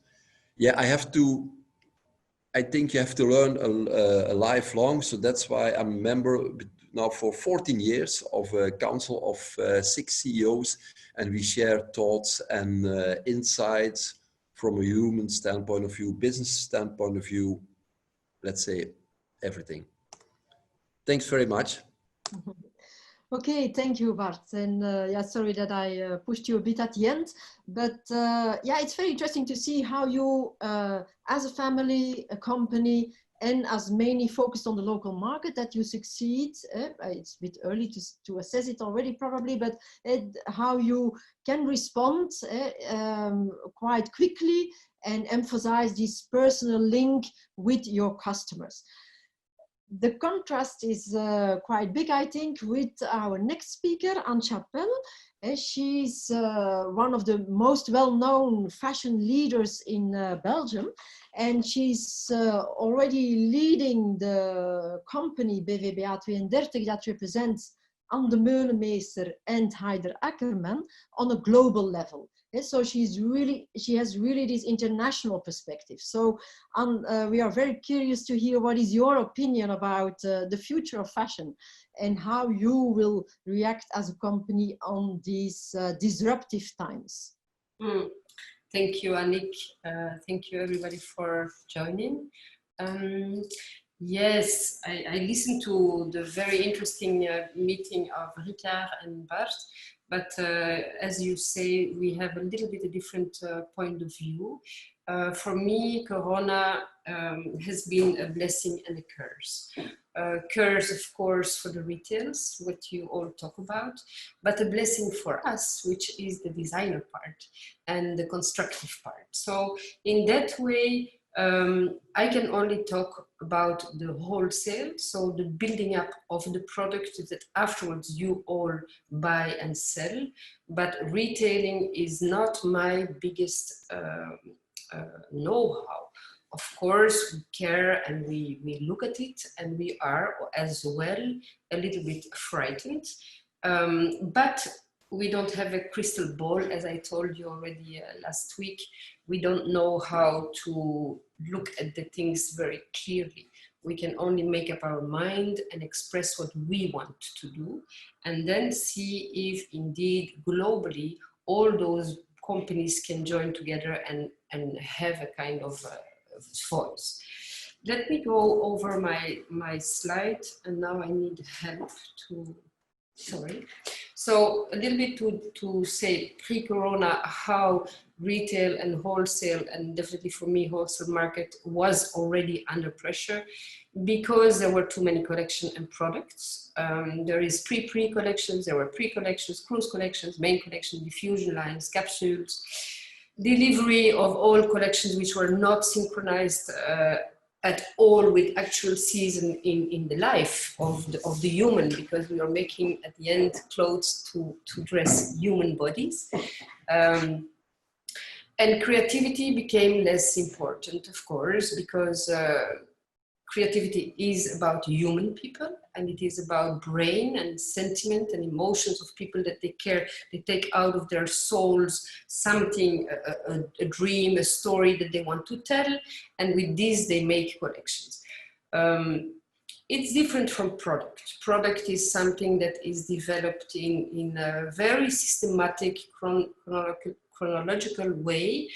yeah, I think you have to learn a lifelong. So that's why I'm a member now for 14 years of a council of 6 CEOs, and we share thoughts and insights from a human standpoint of view, business standpoint of view, let's say everything. Thanks very much. Okay, thank you, Bart. And yeah, sorry that I pushed you a bit at the end, but yeah, it's very interesting to see how you, as a family, a company, and as mainly focused on the local market, that you succeed. It's a bit early to assess it already, probably, but how you can respond quite quickly and emphasize this personal link with your customers. The contrast is quite big, I think, with our next speaker, Anne Chapelle. She's one of the most well-known fashion leaders in Belgium, and she's already leading the company BVBA 32 that represents Anne de Meulemeester and Heider Ackerman on a global level. So she has really this international perspective. So we are very curious to hear what is your opinion about the future of fashion and how you will react as a company on these disruptive times. Thank you, Annick. Thank you, everybody, for joining. Yes, I listened to the very interesting meeting of Ricard and Bart. But as you say, we have a little bit a different point of view. For me, Corona has been a blessing and a curse. Curse, of course, for the retails, what you all talk about, but a blessing for us, which is the designer part and the constructive part. So in that way, I can only talk about the wholesale, so the building up of the product that afterwards you all buy and sell, but retailing is not my biggest know-how. Of course, we care and we look at it, and we are as well a little bit frightened, but we don't have a crystal ball, as I told you already last week. We don't know how to look at the things very clearly. We can only make up our mind and express what we want to do, and then see if indeed globally all those companies can join together and have a kind of voice. Let me go over my slide, and now I need help to, sorry. So a little bit to say pre-corona, how retail and wholesale, and definitely for me, wholesale market was already under pressure because there were too many collections and products. There is pre collections, there were pre-collections, cruise collections, main collection, diffusion lines, capsules, delivery of all collections which were not synchronized at all with actual season in the life of the human, because we are making at the end clothes to dress human bodies. And creativity became less important, of course, because creativity is about human people, and it is about brain and sentiment and emotions of people that they care, they take out of their souls something, a dream, a story that they want to tell, and with this they make collections. It's different from product. Product is something that is developed in a very systematic, chronological way.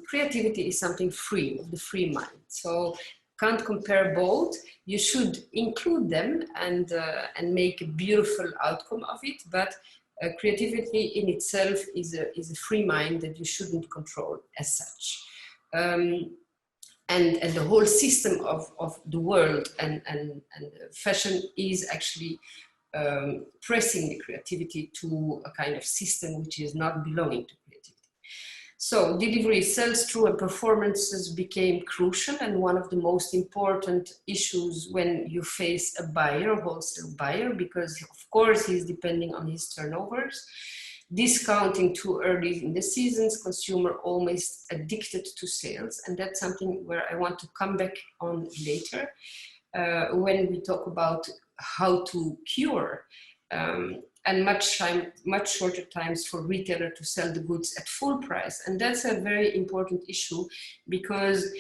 Creativity is something free, of the free mind. So can't compare both. You should include them and make a beautiful outcome of it, but creativity in itself is a free mind that you shouldn't control as such. And the whole system of the world and fashion is actually pressing the creativity to a kind of system which is not belonging to creativity. So delivery, sales through and performances became crucial, and one of the most important issues when you face a buyer, a wholesale buyer, because of course he's depending on his turnovers. discounting too early in the seasons, consumer almost addicted to sales. And that's something where I want to come back on later when we talk about how to cure and much shorter times for retailer to sell the goods at full price. And that's a very important issue because,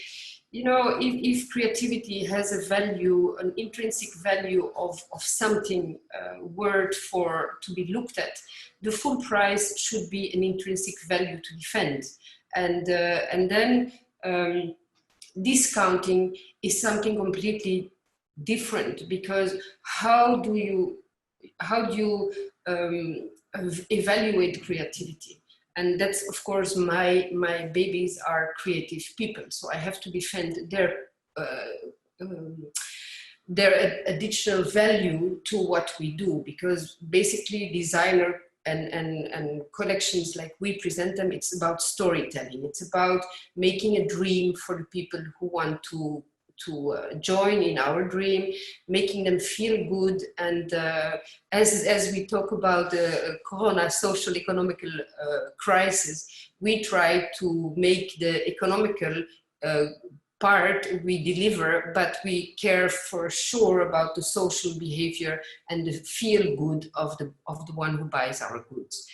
you know, if creativity has a value, an intrinsic value of something worth to be looked at, the full price should be an intrinsic value to defend. And then discounting is something completely different, because how do you evaluate creativity? And that's, of course, my babies are creative people, so I have to defend their additional value to what we do, because basically designer and collections like we present them, it's about storytelling. It's about making a dream for the people who want to join in our dream, making them feel good. And as we talk about the Corona social economical crisis, we try to make the economical part we deliver, but we care for sure about the social behavior and the feel good of the one who buys our goods.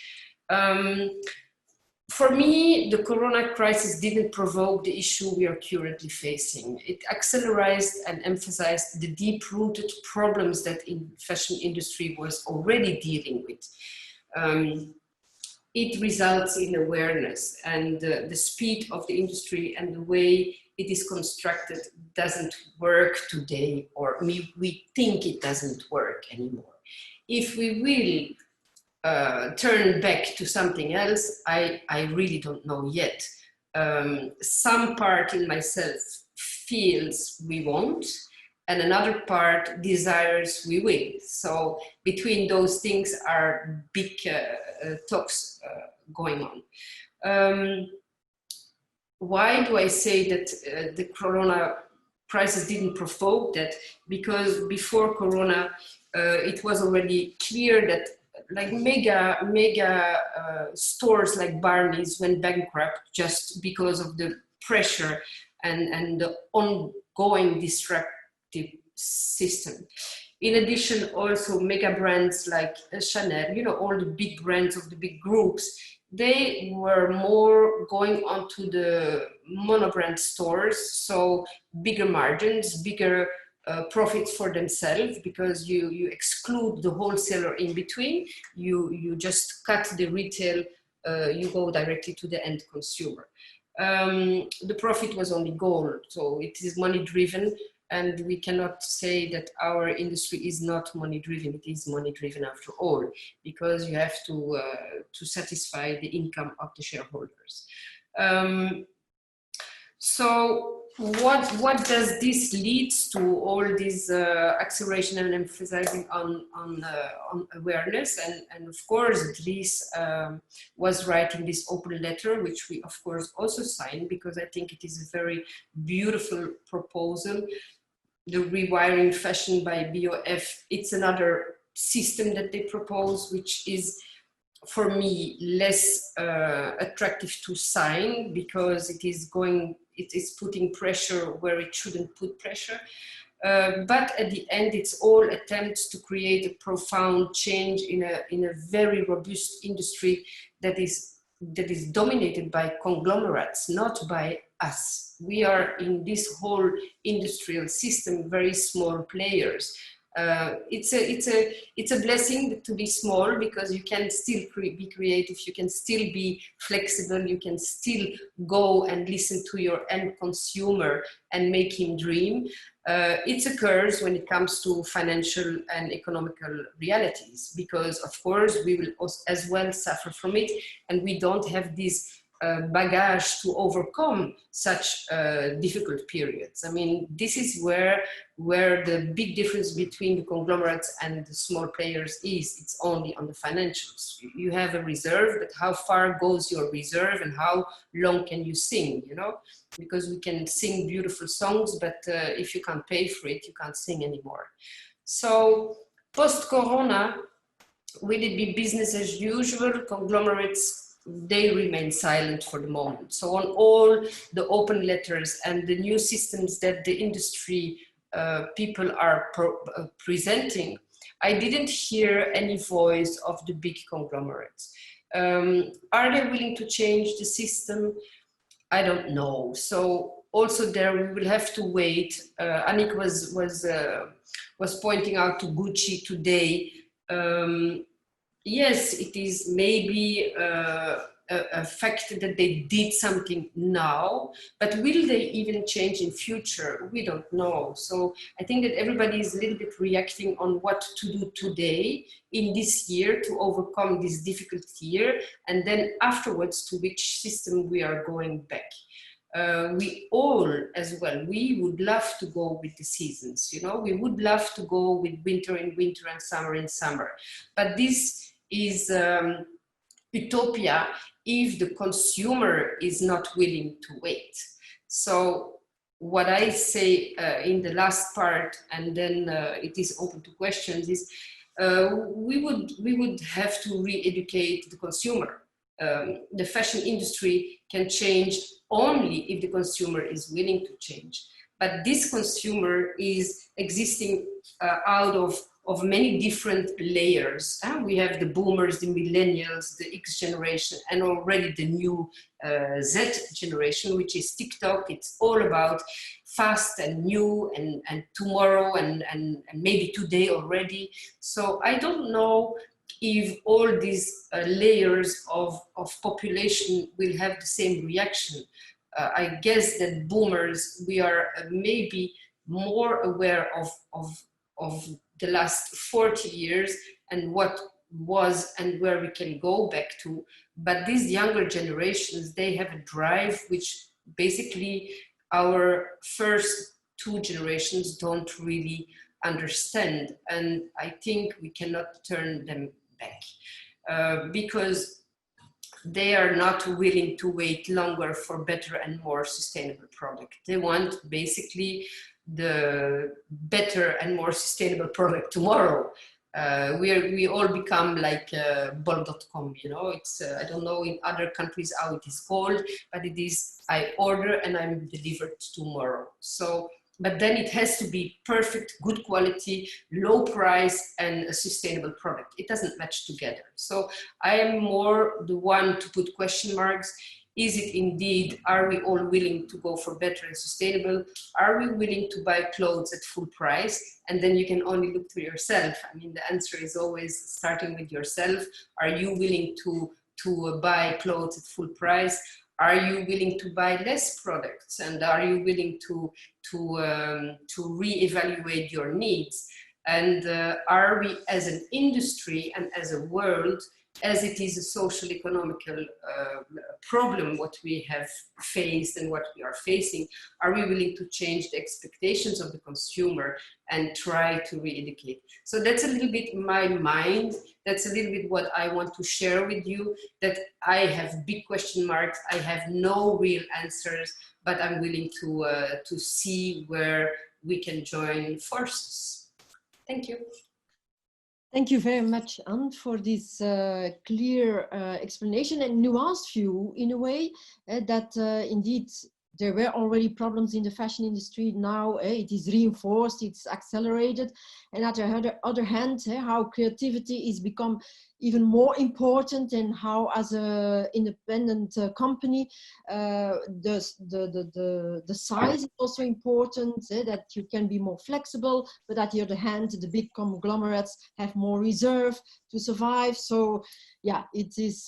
For me, the Corona crisis didn't provoke the issue we are currently facing. It accelerated and emphasized the deep-rooted problems that the fashion industry was already dealing with. It results in awareness, and the speed of the industry and the way it is constructed doesn't work today, or we think it doesn't work anymore. If we really turn back to something else, I really don't know yet. Some part in myself feels we won't, and another part desires we will. So between those things are big talks going on. Why do I say that the Corona crisis didn't provoke that? Because before Corona, it was already clear that like mega stores like Barney's went bankrupt just because of the pressure and the ongoing destructive system. In addition, also mega brands like Chanel, you know, all the big brands of the big groups, they were more going onto the monobrand stores, so bigger margins, bigger profits for themselves, because you exclude the wholesaler in between, you just cut the retail, you go directly to the end consumer. The profit was only gold, so it is money driven, and we cannot say that our industry is not money driven. It is money driven after all, because you have to satisfy the income of the shareholders. So what does this lead to? All this acceleration and emphasizing on awareness, and of course Dries was writing this open letter, which we of course also signed, because I think it is a very beautiful proposal. The rewiring fashion by BOF, it's another system that they propose, which is for me less attractive to sign, because it is putting pressure where it shouldn't put pressure. But at the end, it's all attempts to create a profound change in a very robust industry that is dominated by conglomerates, not by us. We are in this whole industrial system very small players. It's a blessing to be small, because you can still be creative, you can still be flexible, you can still go and listen to your end consumer and make him dream. It's a curse when it comes to financial and economical realities, because of course we will as well suffer from it, and we don't have this baggage to overcome such difficult periods. I mean, this is where the big difference between the conglomerates and the small players is. It's only on the financials. You have a reserve, but how far goes your reserve, and how long can you sing, you know? Because we can sing beautiful songs, but if you can't pay for it, you can't sing anymore. So post-Corona, will it be business as usual? Conglomerates, they remain silent for the moment. So on all the open letters and the new systems that the industry people are presenting, I didn't hear any voice of the big conglomerates. Are they willing to change the system? I don't know. So also there we will have to wait. Annick was pointing out to Gucci today. Yes, it is maybe a fact that they did something now, but will they even change in future? We don't know. So I think that everybody is a little bit reacting on what to do today in this year to overcome this difficult year, and then afterwards to which system we are going back. We all as well, we would love to go with the seasons, you know, we would love to go with winter in winter and summer in summer, but this is utopia if the consumer is not willing to wait. So what I say in the last part, and then it is open to questions, is we would have to re-educate the consumer. The fashion industry can change only if the consumer is willing to change. But this consumer is existing out of many different layers. We have the boomers, the millennials, the X generation, and already the new Z generation, which is TikTok. It's all about fast and new and tomorrow and maybe today already. So I don't know if all these layers of population will have the same reaction. I guess that boomers, we are maybe more aware of the last 40 years and what was and where we can go back to. But these younger generations, they have a drive which basically our first two generations don't really understand. And I think we cannot turn them back because they are not willing to wait longer for better and more sustainable product. They want basically the better and more sustainable product tomorrow. We all become like bol.com, you know, it's, I don't know in other countries how it is called, but it is, I order and I'm delivered tomorrow. So, but then it has to be perfect, good quality, low price, and a sustainable product. It doesn't match together. So I am more the one to put question marks. Is it indeed, are we all willing to go for better and sustainable? Are we willing to buy clothes at full price? And then you can only look to yourself. I mean, the answer is always starting with yourself. Are you willing to buy clothes at full price? Are you willing to buy less products? And are you willing to reevaluate your needs? And are we as an industry and as a world, as it is a social economical problem, what we have faced and what we are facing, are we willing to change the expectations of the consumer and try to re-educate? So that's a little bit my mind. That's a little bit what I want to share with you, that I have big question marks. I have no real answers, but I'm willing to see where we can join forces. Thank you. Thank you very much, Anne, for this clear explanation and nuanced view in a way that indeed there were already problems in the fashion industry. Now it is reinforced, it's accelerated. And on the other hand, how creativity is become even more important, and how as an independent company, the size is also important, that you can be more flexible, but at the other hand, the big conglomerates have more reserve to survive. So yeah, it is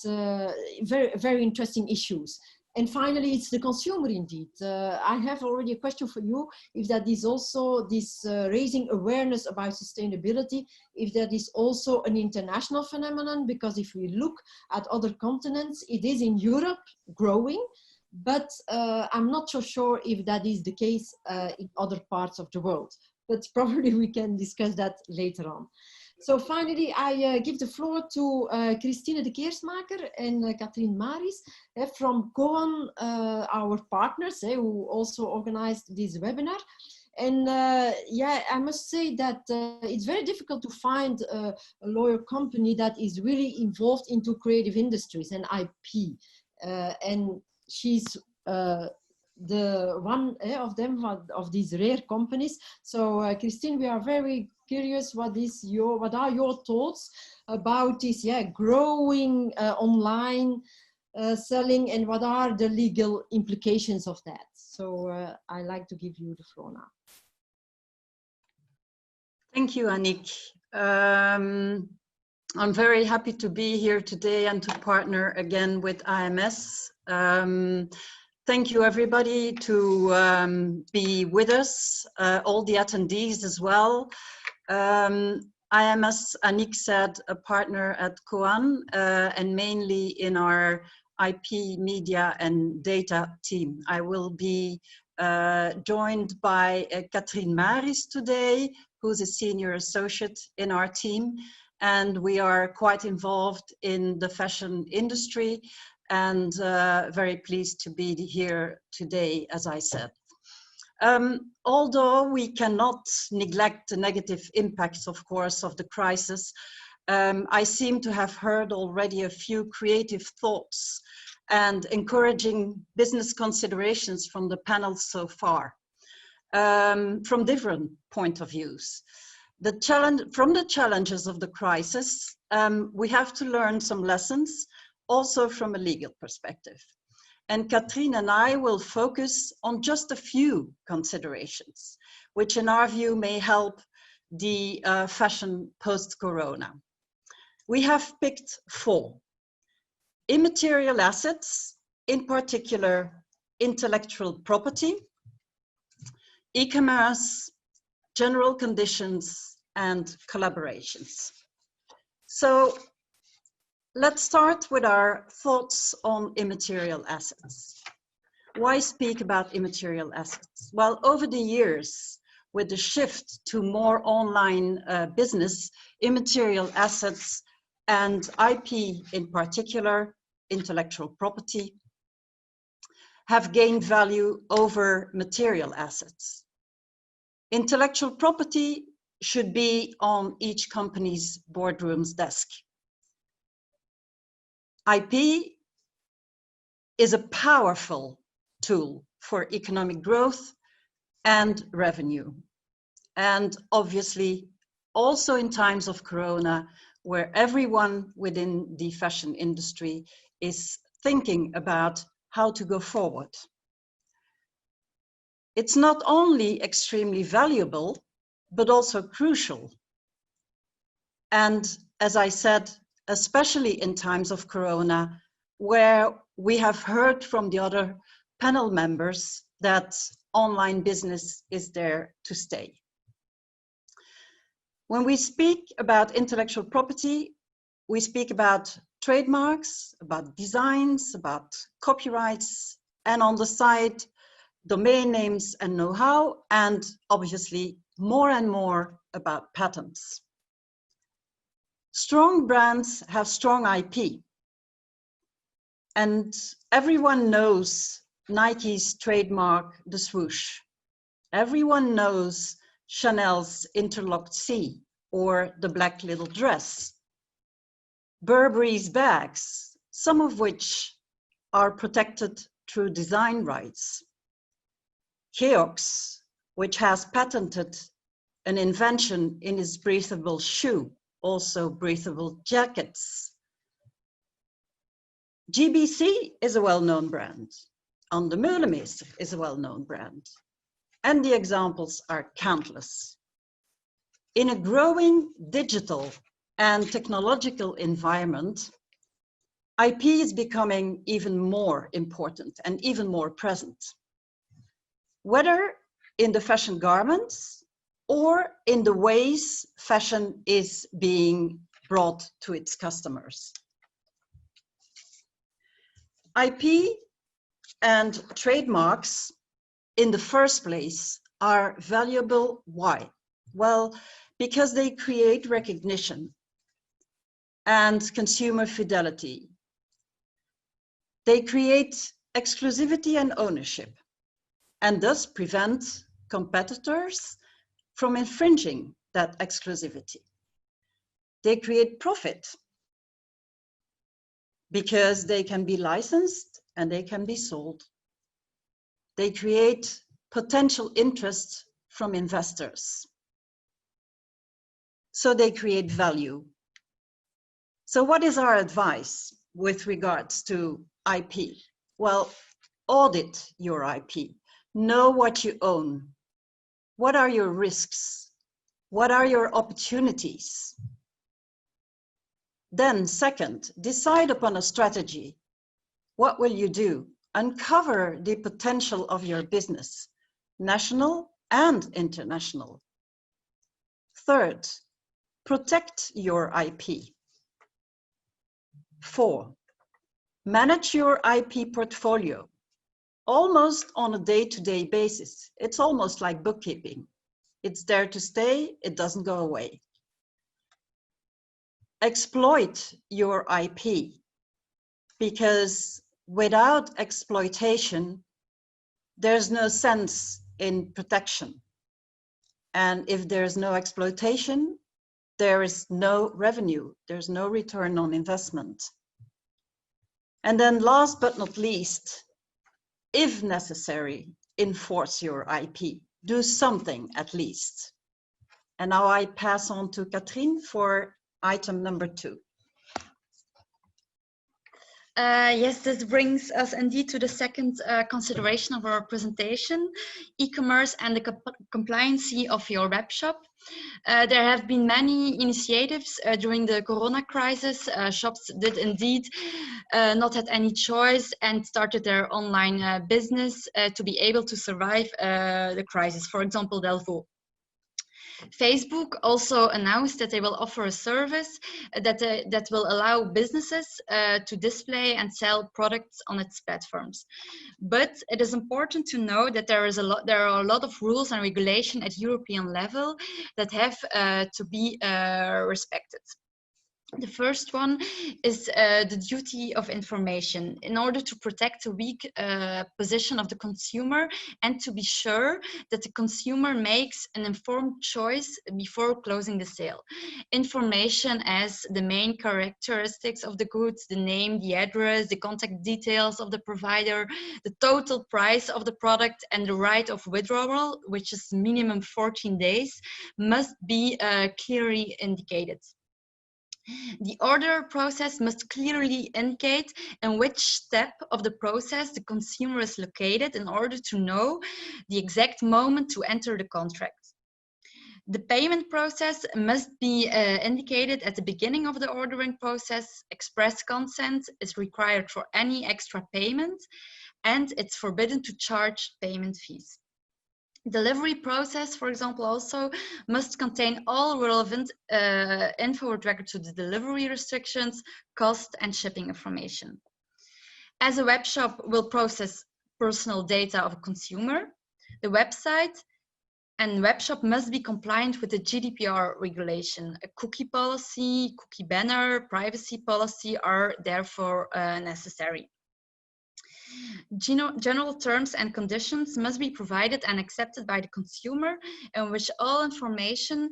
very, very interesting issues. And finally, it's the consumer indeed. I have already a question for you, if that is also this raising awareness about sustainability, if that is also an international phenomenon, because if we look at other continents, it is in Europe growing, but I'm not so sure if that is the case in other parts of the world, but probably we can discuss that later on. So finally, I give the floor to Christine de Keersmaker and Katrien Maris from KOAN, our partners who also organized this webinar. And yeah, I must say that it's very difficult to find a lawyer company that is really involved into creative industries and IP. And she's the one of them, of these rare companies. So Christine, we are very curious, what are your thoughts about this growing online selling, and what are the legal implications of that? So I'd like to give you the floor now. Thank you, Annick. I'm very happy to be here today and to partner again with AMS. Thank you, everybody, to be with us, all the attendees as well. AMS, Annick said, a partner at KOAN, and mainly in our IP, media, and data team. I will be joined by Katrien Maris today, who's a senior associate in our team. And we are quite involved in the fashion industry, and very pleased to be here today, as I said. Although we cannot neglect the negative impacts, of course, of the crisis, I seem to have heard already a few creative thoughts and encouraging business considerations from the panel so far, from different point of views. From the challenges of the crisis, we have to learn some lessons, also from a legal perspective. And Katrien and I will focus on just a few considerations, which in our view may help the fashion post-corona. We have picked 4. Immaterial assets, in particular, intellectual property, e-commerce, general conditions, and collaborations. So let's start with our thoughts on immaterial assets. Why speak about immaterial assets? Well, over the years, with the shift to more online business, immaterial assets and IP in particular, intellectual property, have gained value over material assets. Intellectual property should be on each company's boardroom's desk. IP is a powerful tool for economic growth and revenue. And obviously, also in times of Corona, where everyone within the fashion industry is thinking about how to go forward. It's not only extremely valuable, but also crucial. And as I said, especially in times of Corona, where we have heard from the other panel members that online business is there to stay. When we speak about intellectual property, we speak about trademarks, about designs, about copyrights, and on the side, domain names and know-how, and obviously more and more about patents. Strong brands have strong IP. And everyone knows Nike's trademark, the swoosh. Everyone knows Chanel's interlocked C or the black little dress. Burberry's bags, some of which are protected through design rights. Keox, which has patented an invention in its breathable shoe, also breathable jackets. GBC is a well-known brand. An de Meulemeester is a well-known brand. And the examples are countless. In a growing digital and technological environment, IP is becoming even more important and even more present. Whether in the fashion garments or in the ways fashion is being brought to its customers. IP and trademarks in the first place are valuable. Why? Well, because they create recognition and consumer fidelity. They create exclusivity and ownership, and thus prevent competitors from infringing that exclusivity. They create profit because they can be licensed and they can be sold. They create potential interest from investors. So they create value. So what is our advice with regards to IP? Well, audit your IP. Know what you own. What are your risks? What are your opportunities? Then second, decide upon a strategy. What will you do? Uncover the potential of your business, national and international. Third, protect your IP. 4, manage your IP portfolio, almost on a day-to-day basis. It's almost like bookkeeping. It's there to stay, it doesn't go away. Exploit your IP, because without exploitation, there's no sense in protection. And if there's no exploitation, there is no revenue, there's no return on investment. And then last but not least, if necessary, enforce your IP. Do something at least. And now I pass on to Katrien for item number 2. Yes, this brings us indeed to the second consideration of our presentation, e-commerce and the compliancy of your web shop. There have been many initiatives during the Corona crisis. Shops did indeed not have any choice and started their online business to be able to survive the crisis. For example, Delvaux. Facebook also announced that they will offer a service that will allow businesses to display and sell products on its platforms. But it is important to know that there are a lot of rules and regulation at European level that have to be respected. The first one is the duty of information in order to protect the weak position of the consumer and to be sure that the consumer makes an informed choice before closing the sale. Information as the main characteristics of the goods, the name, the address, the contact details of the provider, the total price of the product, and the right of withdrawal, which is minimum 14 days, must be clearly indicated. The order process must clearly indicate in which step of the process the consumer is located in order to know the exact moment to enter the contract. The payment process must be indicated at the beginning of the ordering process. Express consent is required for any extra payment, and it's forbidden to charge payment fees. Delivery process, for example, also must contain all relevant info with regard to the delivery restrictions, cost, and shipping information. As a web shop will process personal data of a consumer, the website and web shop must be compliant with the GDPR regulation. A cookie policy, cookie banner, privacy policy are therefore necessary. General terms and conditions must be provided and accepted by the consumer, in which all information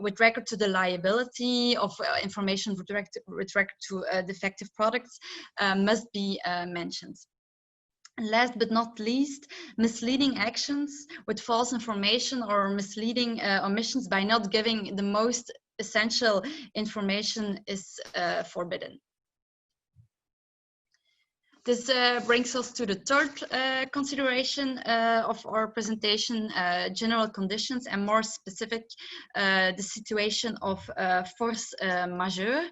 with regard to the liability of information with regard to defective products must be mentioned. And last but not least, misleading actions with false information or misleading omissions by not giving the most essential information is forbidden. This brings us to the third consideration of our presentation, general conditions, and more specific, the situation of force majeure.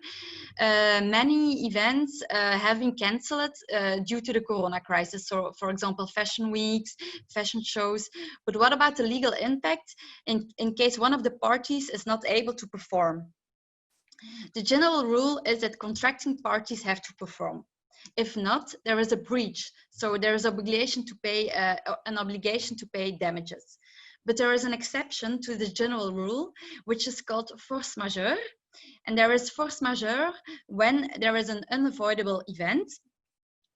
Many events have been cancelled due to the Corona crisis. So, for example, fashion weeks, fashion shows. But what about the legal impact in case one of the parties is not able to perform? The general rule is that contracting parties have to perform. If not, there is a breach, so there is an obligation to pay damages. But there is an exception to the general rule, which is called force majeure. And there is force majeure when there is an unavoidable event,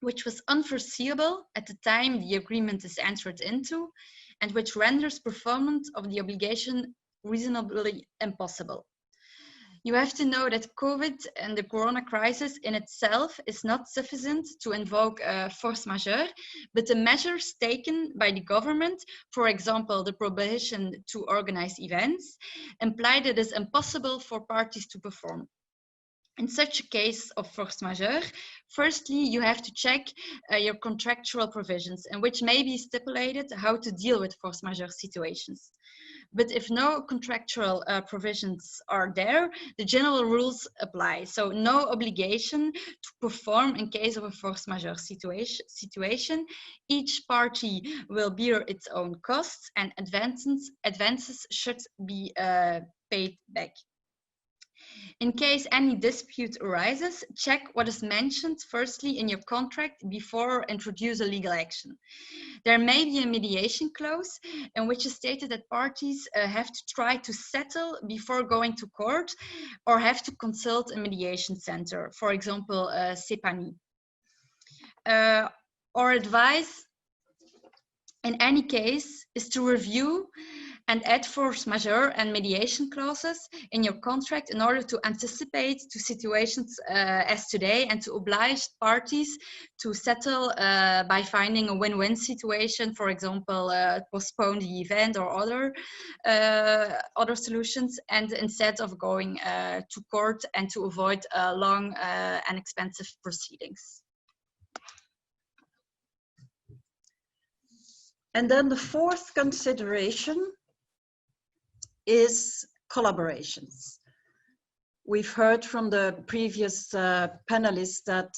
which was unforeseeable at the time the agreement is entered into, and which renders performance of the obligation reasonably impossible. You have to know that COVID and the corona crisis in itself is not sufficient to invoke force majeure, but the measures taken by the government, for example, the prohibition to organize events, imply that it is impossible for parties to perform. In such a case of force majeure, firstly, you have to check your contractual provisions, in which may be stipulated how to deal with force majeure situations. But if no contractual provisions are there, the general rules apply. So no obligation to perform in case of a force majeure situation. Each party will bear its own costs, and advances should be paid back. In case any dispute arises, check what is mentioned firstly in your contract before introduce a legal action. There may be a mediation clause in which is stated that parties have to try to settle before going to court or have to consult a mediation center, for example, CEPANI. Our advice in any case is to review and add force majeure and mediation clauses in your contract in order to anticipate to situations as today and to oblige parties to settle by finding a win-win situation, for example, postpone the event or other solutions, and instead of going to court and to avoid long and expensive proceedings. And then the fourth consideration is collaborations. We've heard from the previous panelists that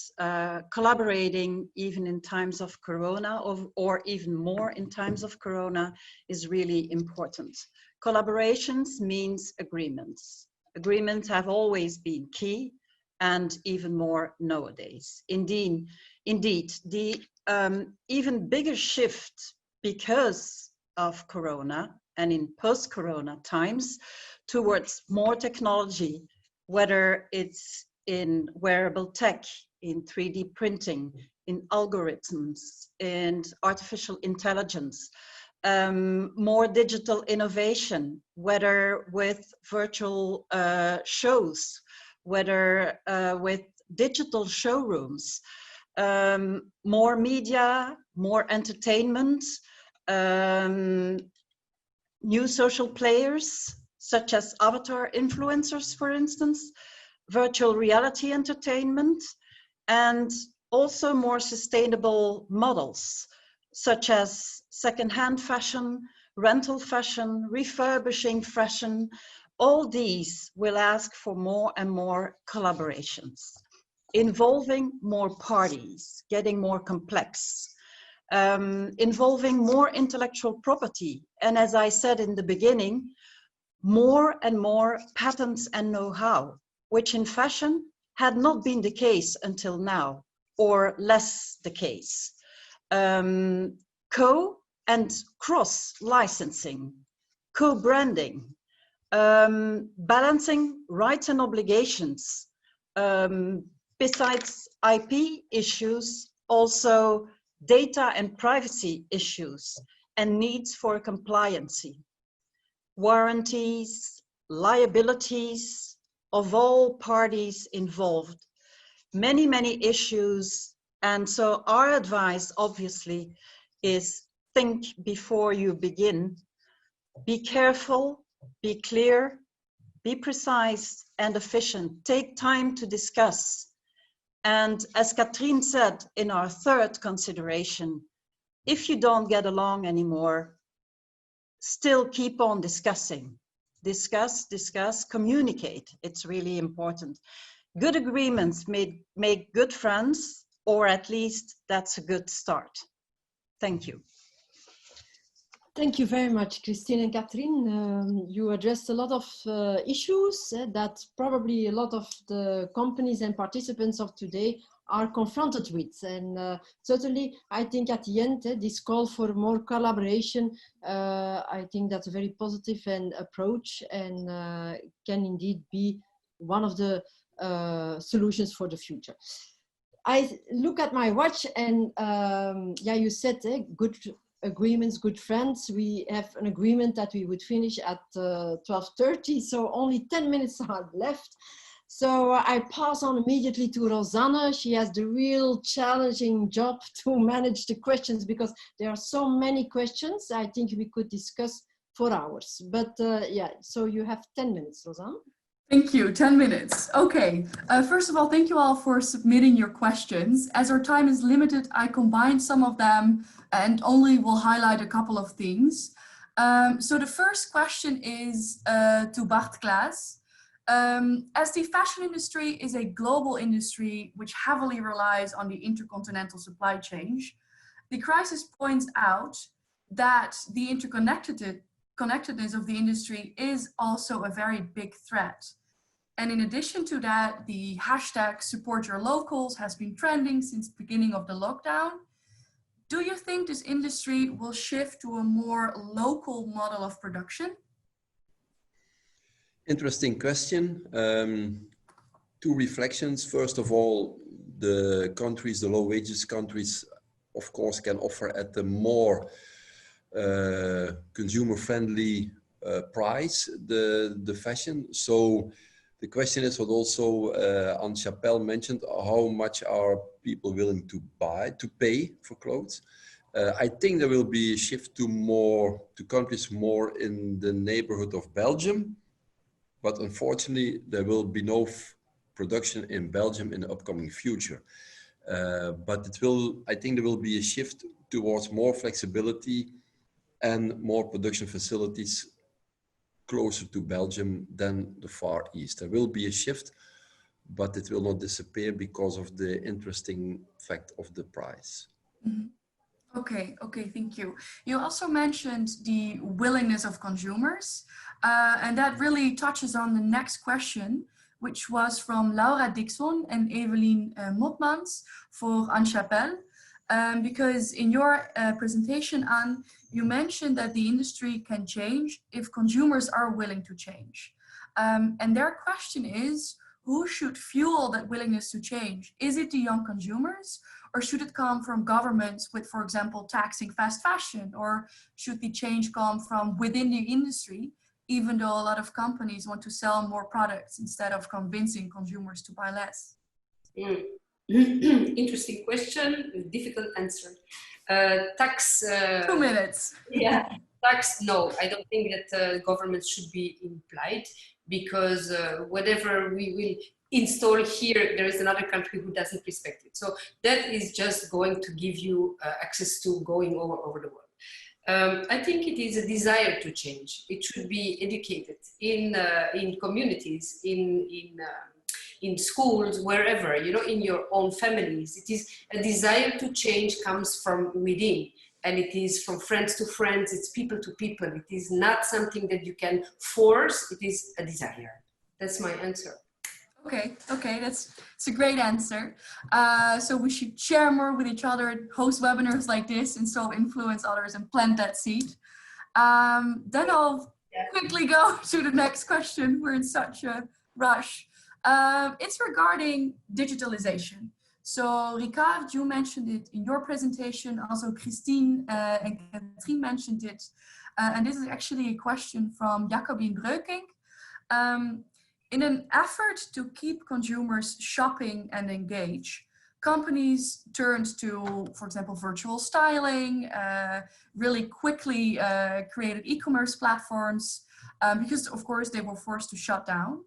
collaborating even in times of Corona or even more in times of Corona is really important. Collaborations means agreements. Agreements have always been key and even more nowadays. Indeed, the even bigger shift because of Corona and in post-Corona times towards more technology, whether it's in wearable tech, in 3D printing, in algorithms, in artificial intelligence, more digital innovation, whether with virtual shows, whether with digital showrooms, more media, more entertainment, new social players, such as avatar influencers, for instance, virtual reality entertainment, and also more sustainable models, such as secondhand fashion, rental fashion, refurbishing fashion. All these will ask for more and more collaborations, involving more parties, getting more complex, involving more intellectual property. And as I said in the beginning, more and more patents and know-how, which in fashion had not been the case until now, or less the case. Co- and cross-licensing, co-branding, balancing rights and obligations. Besides IP issues, also data and privacy issues and needs for compliancy, warranties, liabilities of all parties involved, many issues. And so our advice obviously is think before you begin, be careful, be clear, be precise and efficient, take time to discuss. And as Katrien said in our third consideration, if you don't get along anymore, still keep on discussing. Discuss, communicate. It's really important. Good agreements make good friends, or at least that's a good start. Thank you. Thank you very much, Christine and Katrien. You addressed a lot of issues that probably a lot of the companies and participants of today are confronted with. And certainly, I think at the end, this call for more collaboration, I think that's a very positive approach and can indeed be one of the solutions for the future. I look at my watch and yeah, you said good agreements, good friends. We have an agreement that we would finish at 12:30, so only 10 minutes are left. So I pass on immediately to Rosanne. She has the real challenging job to manage the questions because there are so many questions. I think we could discuss for hours. But yeah, so you have 10 minutes, Rosanne. Thank you, 10 minutes. Okay, first of all, thank you all for submitting your questions. As our time is limited, I combined some of them and only will highlight a couple of things. So the first question is to Bart Klaas. As the fashion industry is a global industry which heavily relies on the intercontinental supply chain, the crisis points out that the connectedness of the industry is also a very big threat. And in addition to that, the hashtag #SupportYourLocals has been trending since the beginning of the lockdown. Do you think this industry will shift to a more local model of production? Interesting question. Two reflections. First of all, the countries, the low wages countries, of course, can offer at a more consumer-friendly price the fashion. So the question is what also Anne Chapelle mentioned: how much are people willing to pay for clothes? I think there will be a shift to countries more in the neighborhood of Belgium. But unfortunately, there will be no production in Belgium in the upcoming future. But I think there will be a shift towards more flexibility and more production facilities closer to Belgium than the Far East. There will be a shift, but it will not disappear because of the interesting fact of the price. Mm-hmm. Okay, thank you. You also mentioned the willingness of consumers, and that really touches on the next question, which was from Laura Dixon and Evelien Motmans for Anne Chapelle. Because in your presentation, Anne, you mentioned that the industry can change if consumers are willing to change. And their question is, who should fuel that willingness to change? Is it the young consumers, or should it come from governments with, for example, taxing fast fashion? Or should the change come from within the industry, even though a lot of companies want to sell more products instead of convincing consumers to buy less? Interesting question, difficult answer. Tax. 2 minutes. Yeah, tax. No, I don't think that government should be implied, because whatever we will install here, there is another country who doesn't respect it. So that is just going to give you access to going all over the world. I think it is a desire to change. It should be educated in communities, in schools, wherever, you know, in your own families. It is a desire to change comes from within, and it is from friends to friends, it's people to people. It is not something that you can force, it is a desire. That's my answer. Okay, it's a great answer. So we should share more with each other, host webinars like this, and so influence others and plant that seed. Then I'll quickly go to the next question. We're in such a rush. It's regarding digitalization. So Ricard, you mentioned it in your presentation. Also Christine and Katrien mentioned it. And this is actually a question from Jacobine Breukink. In an effort to keep consumers shopping and engage, companies turned to, for example, virtual styling, really quickly created e-commerce platforms because, of course, they were forced to shut down.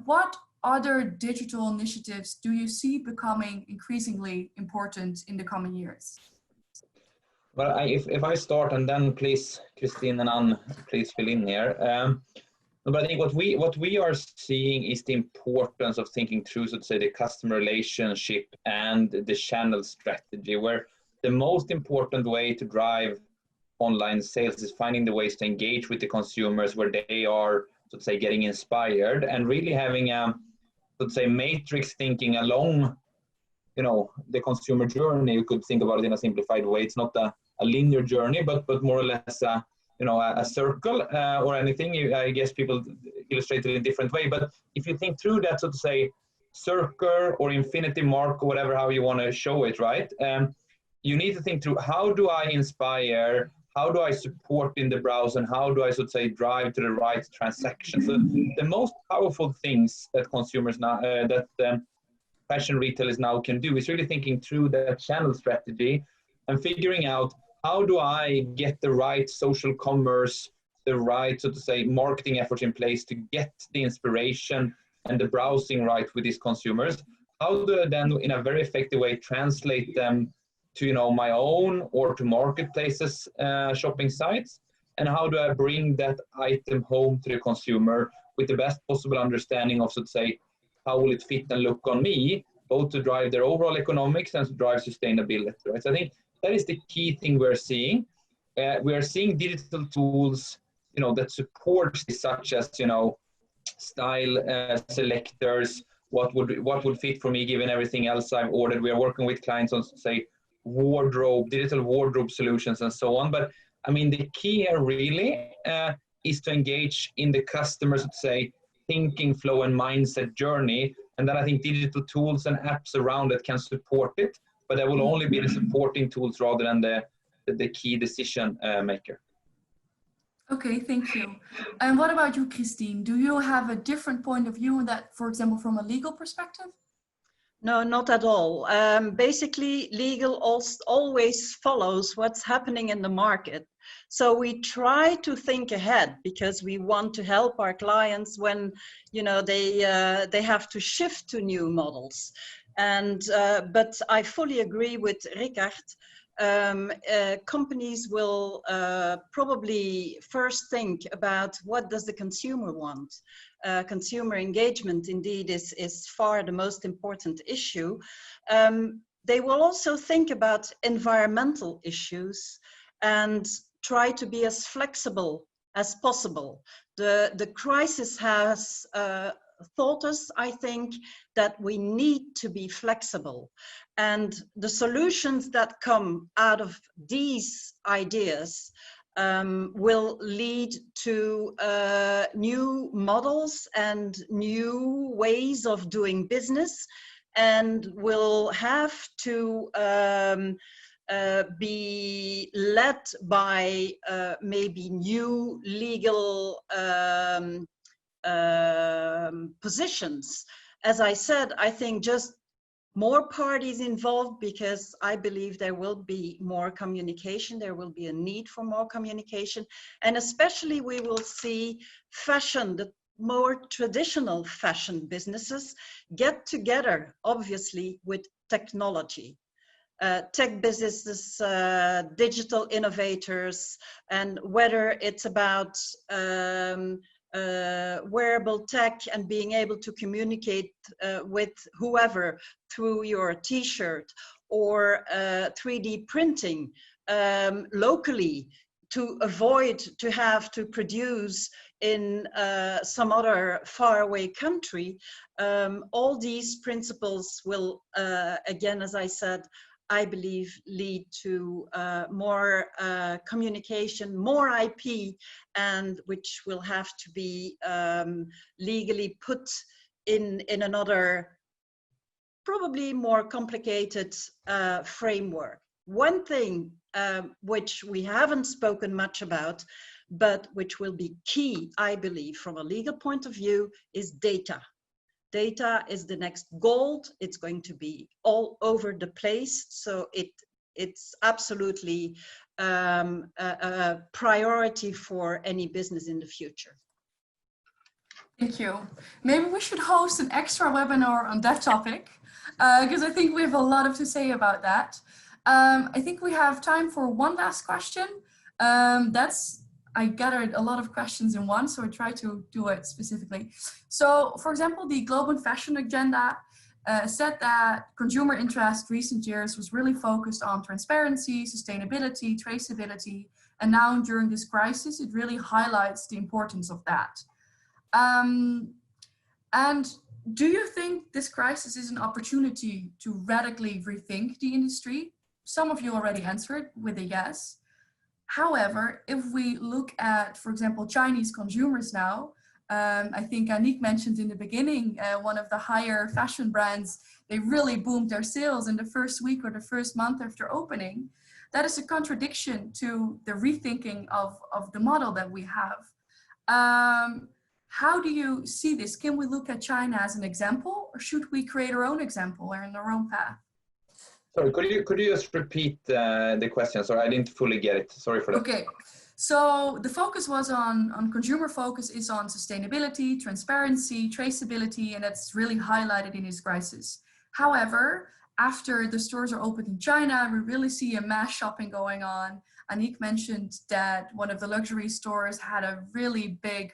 What other digital initiatives do you see becoming increasingly important in the coming years? Well, if I start, and then please, Christine and Anne, please fill in here. But I think what we are seeing is the importance of thinking through, so to say, the customer relationship and the channel strategy, where the most important way to drive online sales is finding the ways to engage with the consumers where they are, so to say, getting inspired, and really having a, so to say, matrix thinking along, you know, the consumer journey. You could think about it in a simplified way. It's not a linear journey, but more or less a circle or anything. I guess people illustrate it in a different way. But if you think through that, so to say, circle or infinity mark or whatever, how you want to show it, right? you need to think through, how do I inspire, how do I support in the browse, and how do I, so to say, drive to the right transaction? So the most powerful things that consumers now, fashion retailers now can do is really thinking through the channel strategy and figuring out, how do I get the right social commerce, the right, so to say, marketing efforts in place to get the inspiration and the browsing right with these consumers? How do I then, in a very effective way, translate them to, you know, my own or to marketplaces, shopping sites? And how do I bring that item home to the consumer with the best possible understanding of, so to say, how will it fit and look on me, both to drive their overall economics and to drive sustainability, right? So I think that is the key thing we're seeing. We are seeing digital tools, you know, that support, such as, you know, style selectors, what would fit for me given everything else I've ordered. We are working with clients on, say, wardrobe, digital wardrobe solutions and so on. But I mean, the key here really is to engage in the customer's, let's say, thinking flow and mindset journey. And then I think digital tools and apps around it can support it, but they will only be the supporting tools rather than the key decision maker. Okay, thank you. And what about you, Christine? Do you have a different point of view on that, for example, from a legal perspective? No, not at all. Basically, legal always follows what's happening in the market. So we try to think ahead because we want to help our clients when, you know, they have to shift to new models. And but I fully agree with Richard. Companies will probably first think about, what does the consumer want? Consumer engagement indeed is far the most important issue. They will also think about environmental issues and try to be as flexible as possible. The crisis has taught us, I think, that we need to be flexible. And the solutions that come out of these ideas will lead to new models and new ways of doing business, and will have to be led by maybe new legal positions. As I said, I think just more parties involved, because I believe there will be more communication, there will be a need for more communication, and especially we will see fashion, the more traditional fashion businesses get together, obviously, with technology. Tech businesses, digital innovators, and whether it's about wearable tech and being able to communicate with whoever through your t-shirt, or 3D printing locally to avoid to have to produce in some other faraway country. All these principles will, again, as I said, I believe lead to more communication, more IP, and which will have to be legally put in another, probably more complicated framework. One thing which we haven't spoken much about, but which will be key, I believe, from a legal point of view, is data. Data is the next gold. It's going to be all over the place. So it's absolutely a priority for any business in the future. Thank you. Maybe we should host an extra webinar on that topic, because I think we have a lot to say about that. I think we have time for one last question. I gathered a lot of questions in one, so I try to do it specifically. So, for example, the Global Fashion Agenda said that consumer interest recent years was really focused on transparency, sustainability, traceability, and now during this crisis, it really highlights the importance of that. And do you think this crisis is an opportunity to radically rethink the industry? Some of you already answered with a yes. However, if we look at, for example, Chinese consumers now, I think Aniek mentioned in the beginning, one of the higher fashion brands, they really boomed their sales in the first week or the first month after opening. That is a contradiction to the rethinking of the model that we have. How do you see this? Can we look at China as an example, or should we create our own example or in our own path? Sorry, could you just repeat the question? Sorry, I didn't fully get it. Sorry for that. Okay, so the focus was on consumer focus is on sustainability, transparency, traceability, and that's really highlighted in his crisis. However, after the stores are opened in China, we really see a mass shopping going on. Aniek mentioned that one of the luxury stores had a really big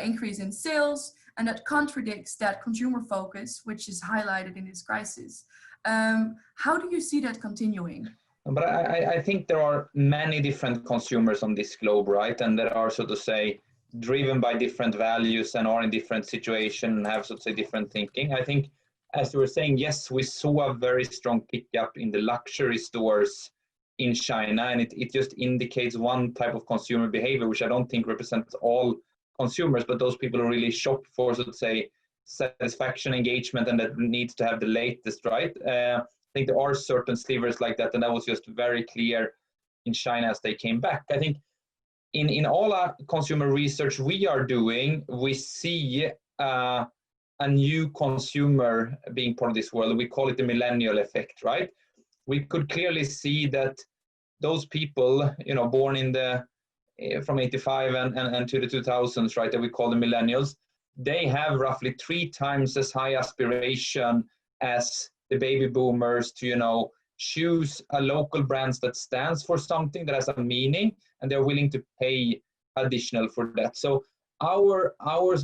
increase in sales, and that contradicts that consumer focus, which is highlighted in this crisis. How do you see that continuing? But I think there are many different consumers on this globe, right? And that are, so to say, driven by different values and are in different situations and have, so to say, different thinking. I think, as you were saying, yes, we saw a very strong pickup in the luxury stores in China, and it just indicates one type of consumer behavior, which I don't think represents all consumers, but those people who really shop for, so to say, satisfaction, engagement, and that needs to have the latest, right? I think there are certain slivers like that, and that was just very clear in China as they came back. I think in all our consumer research we are doing, we see a new consumer being part of this world. We call it the millennial effect, right? We could clearly see that those people, you know, born in the from 85 and to the 2000s, right, that we call the millennials, they have roughly 3 times as high aspiration as the baby boomers to, you know, choose a local brand that stands for something that has a meaning, and they're willing to pay additional for that. So our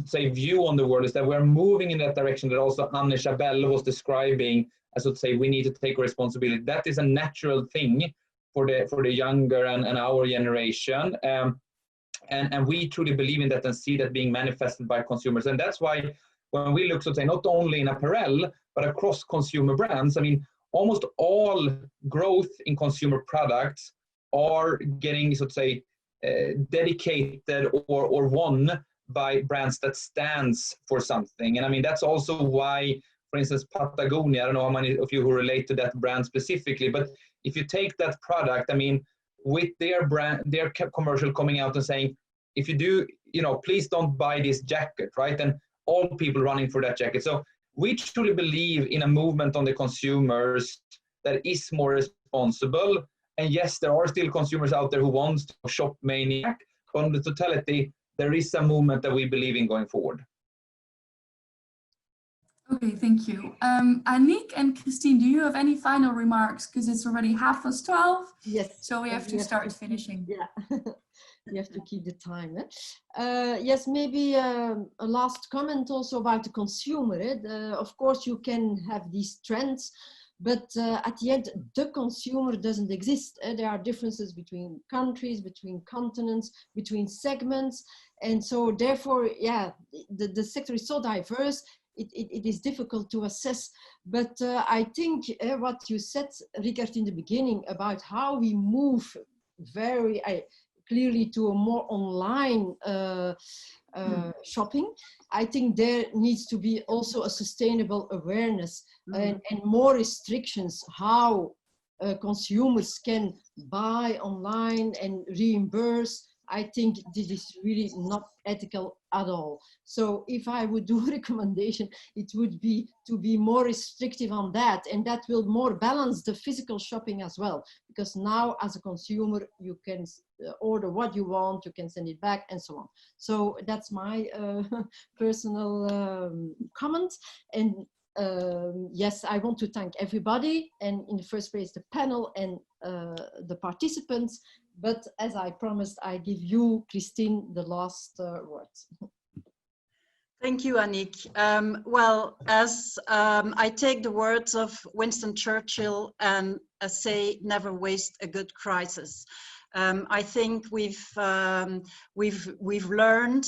say view on the world is that we're moving in that direction that also Anne Chabelle was describing, as would say, we need to take responsibility. That is a natural thing for the younger and our generation. And we truly believe in that and see that being manifested by consumers. And that's why when we look, so to say, not only in apparel, but across consumer brands, I mean, almost all growth in consumer products are getting, so to say, dedicated or won by brands that stands for something. And I mean, that's also why, for instance, Patagonia, I don't know how many of you who relate to that brand specifically, but if you take that product, I mean, with their brand, their commercial coming out and saying, if you do, you know, please don't buy this jacket, right? And all people running for that jacket. So we truly believe in a movement on the consumers that is more responsible. And yes, there are still consumers out there who want to shop maniac, but on the totality, there is a movement that we believe in going forward. Okay, thank you. Aniek and Christine, do you have any final remarks? Because it's already 12:30. Yes. So we have to start finishing. Yeah, you have to keep the time. Yes, maybe a last comment also about the consumer. Of course, you can have these trends, but at the end, the consumer doesn't exist. There are differences between countries, between continents, between segments. And so therefore, yeah, the sector is so diverse. It is difficult to assess, but I think what you said, Richard, in the beginning about how we move very clearly to a more online shopping, I think there needs to be also a sustainable awareness and more restrictions how consumers can buy online and reimburse. I think this is really not ethical at all. So if I would do a recommendation, it would be to be more restrictive on that, and that will more balance the physical shopping as well. Because now as a consumer, you can order what you want, you can send it back and so on. So that's my personal comment. And yes, I want to thank everybody, and in the first place, the panel and the participants. But as I promised, I give you, Christine, the last words. Thank you, Aniek. Well, as I take the words of Winston Churchill and say, never waste a good crisis. I think we've learned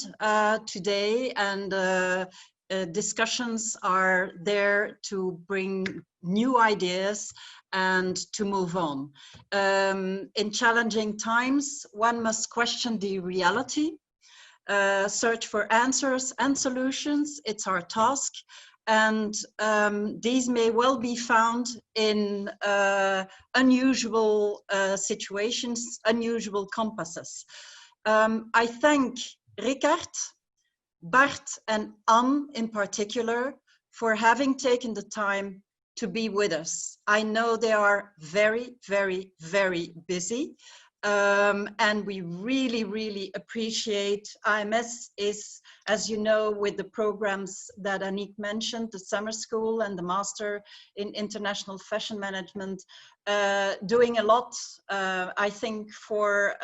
today, and discussions are there to bring new ideas and to move on. In challenging times, one must question the reality. search for answers and solutions. It's our task. And these may well be found in unusual situations, unusual compasses. I thank Ricard, Bart and Anne in particular for having taken the time to be with us. I know they are very, very, very busy. And we really, really appreciate AMS is, as you know, with the programs that Aniek mentioned, the summer school and the master in international fashion management, doing a lot, I think, for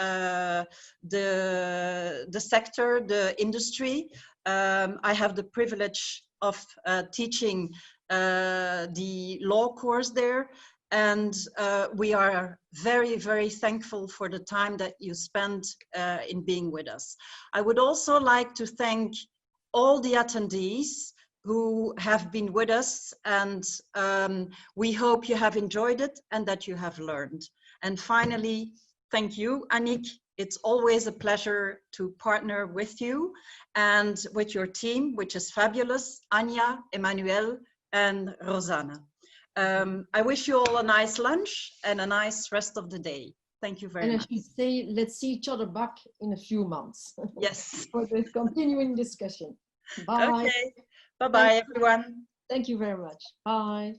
the sector, the industry. I have the privilege of teaching the law course there. And we are very, very thankful for the time that you spent in being with us. I would also like to thank all the attendees who have been with us, and we hope you have enjoyed it and that you have learned. And finally, thank you, Aniek. It's always a pleasure to partner with you and with your team, which is fabulous, Anja, Emmanuel, and Rosanna. I wish you all a nice lunch and a nice rest of the day. Thank you very much. And I should say, let's see each other back in a few months. Yes. For the continuing discussion. Bye. Okay. Bye-bye, everyone. Thank you very much. Bye.